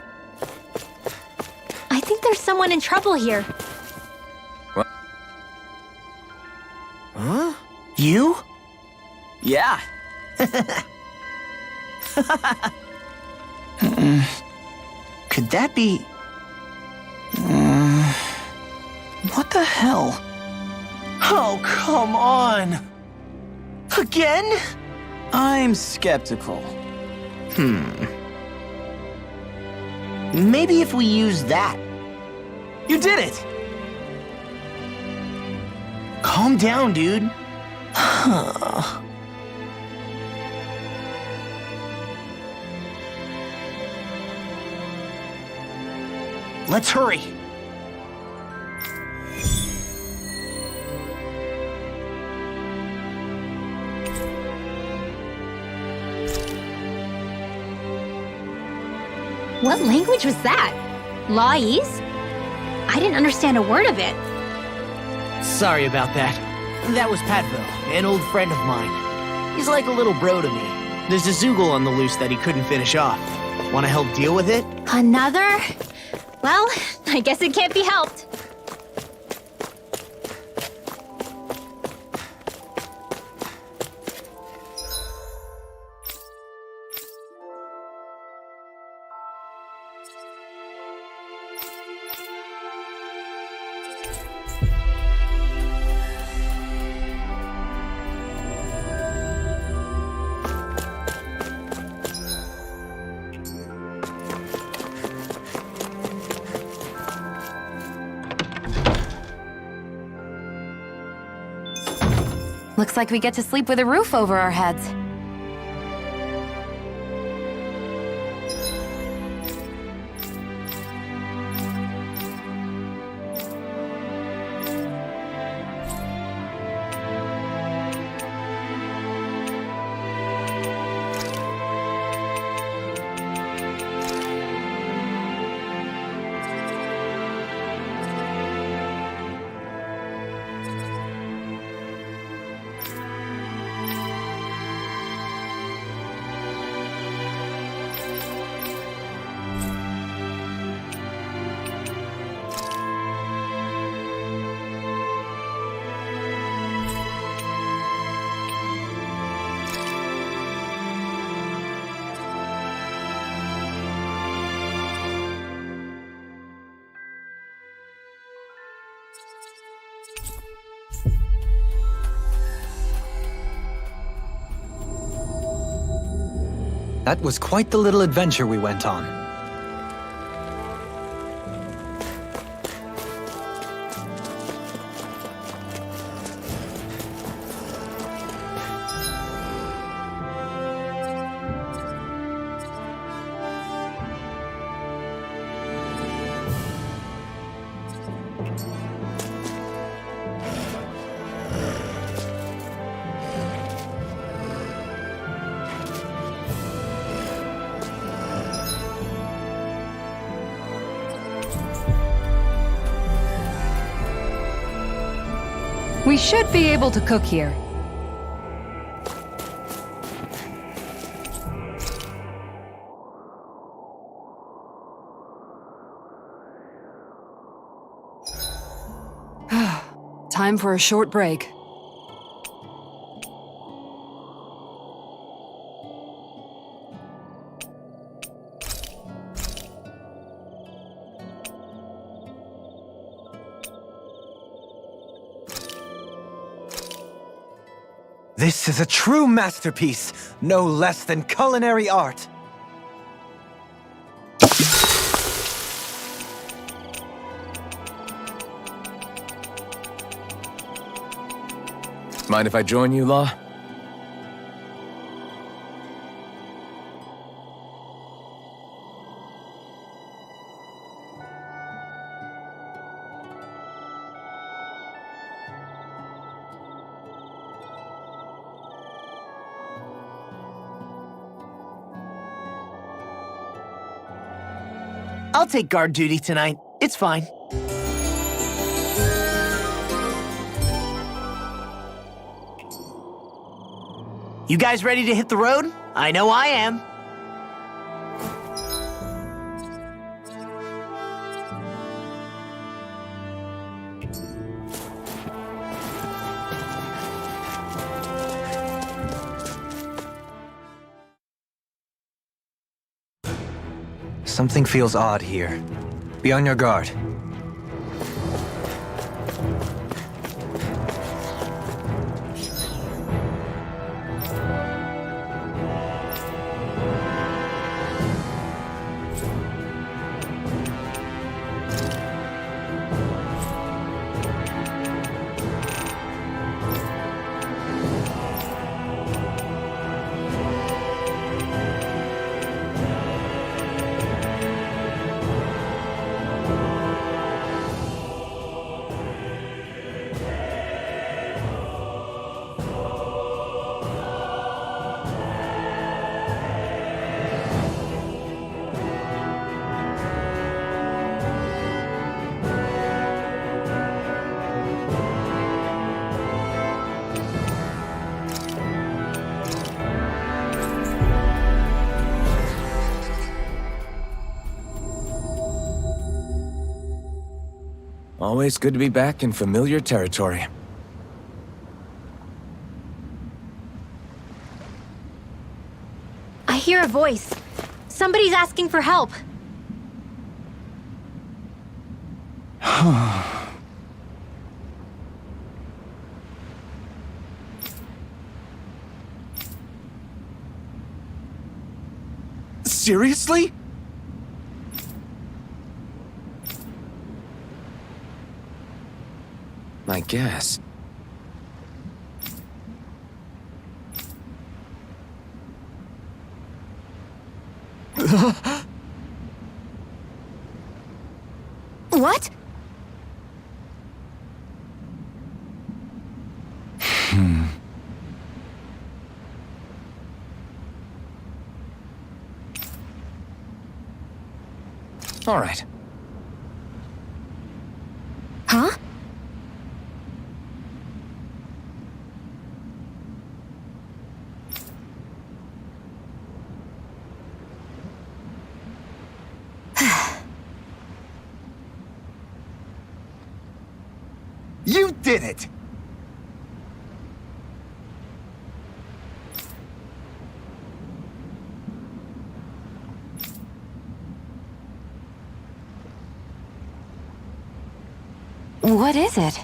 I think there's someone in trouble here. What? Huh? You? Yeah. Could that be... What the hell? Oh, come on! Again? I'm skeptical. Maybe if we use that. You did it! Calm down, dude. Let's hurry. What language was that? Lawese? I didn't understand a word of it. Sorry about that. That was Patville, an old friend of mine. He's like a little bro to me. There's a Zoogle on the loose that he couldn't finish off. Want to help deal with it? Another? Well, I guess it can't be helped. Looks like we get to sleep with a roof over our heads. That was quite the little adventure we went on. We should be able to cook here. Time for a short break. This is a true masterpiece, no less than culinary art. Mind if I join you, Law? I'll take guard duty tonight. It's fine. You guys ready to hit the road? I know I am. Something feels odd here. Be on your guard. Always good to be back in familiar territory. I hear a voice. Somebody's asking for help. Seriously? I guess. What? All right. Huh? You did it! What is it?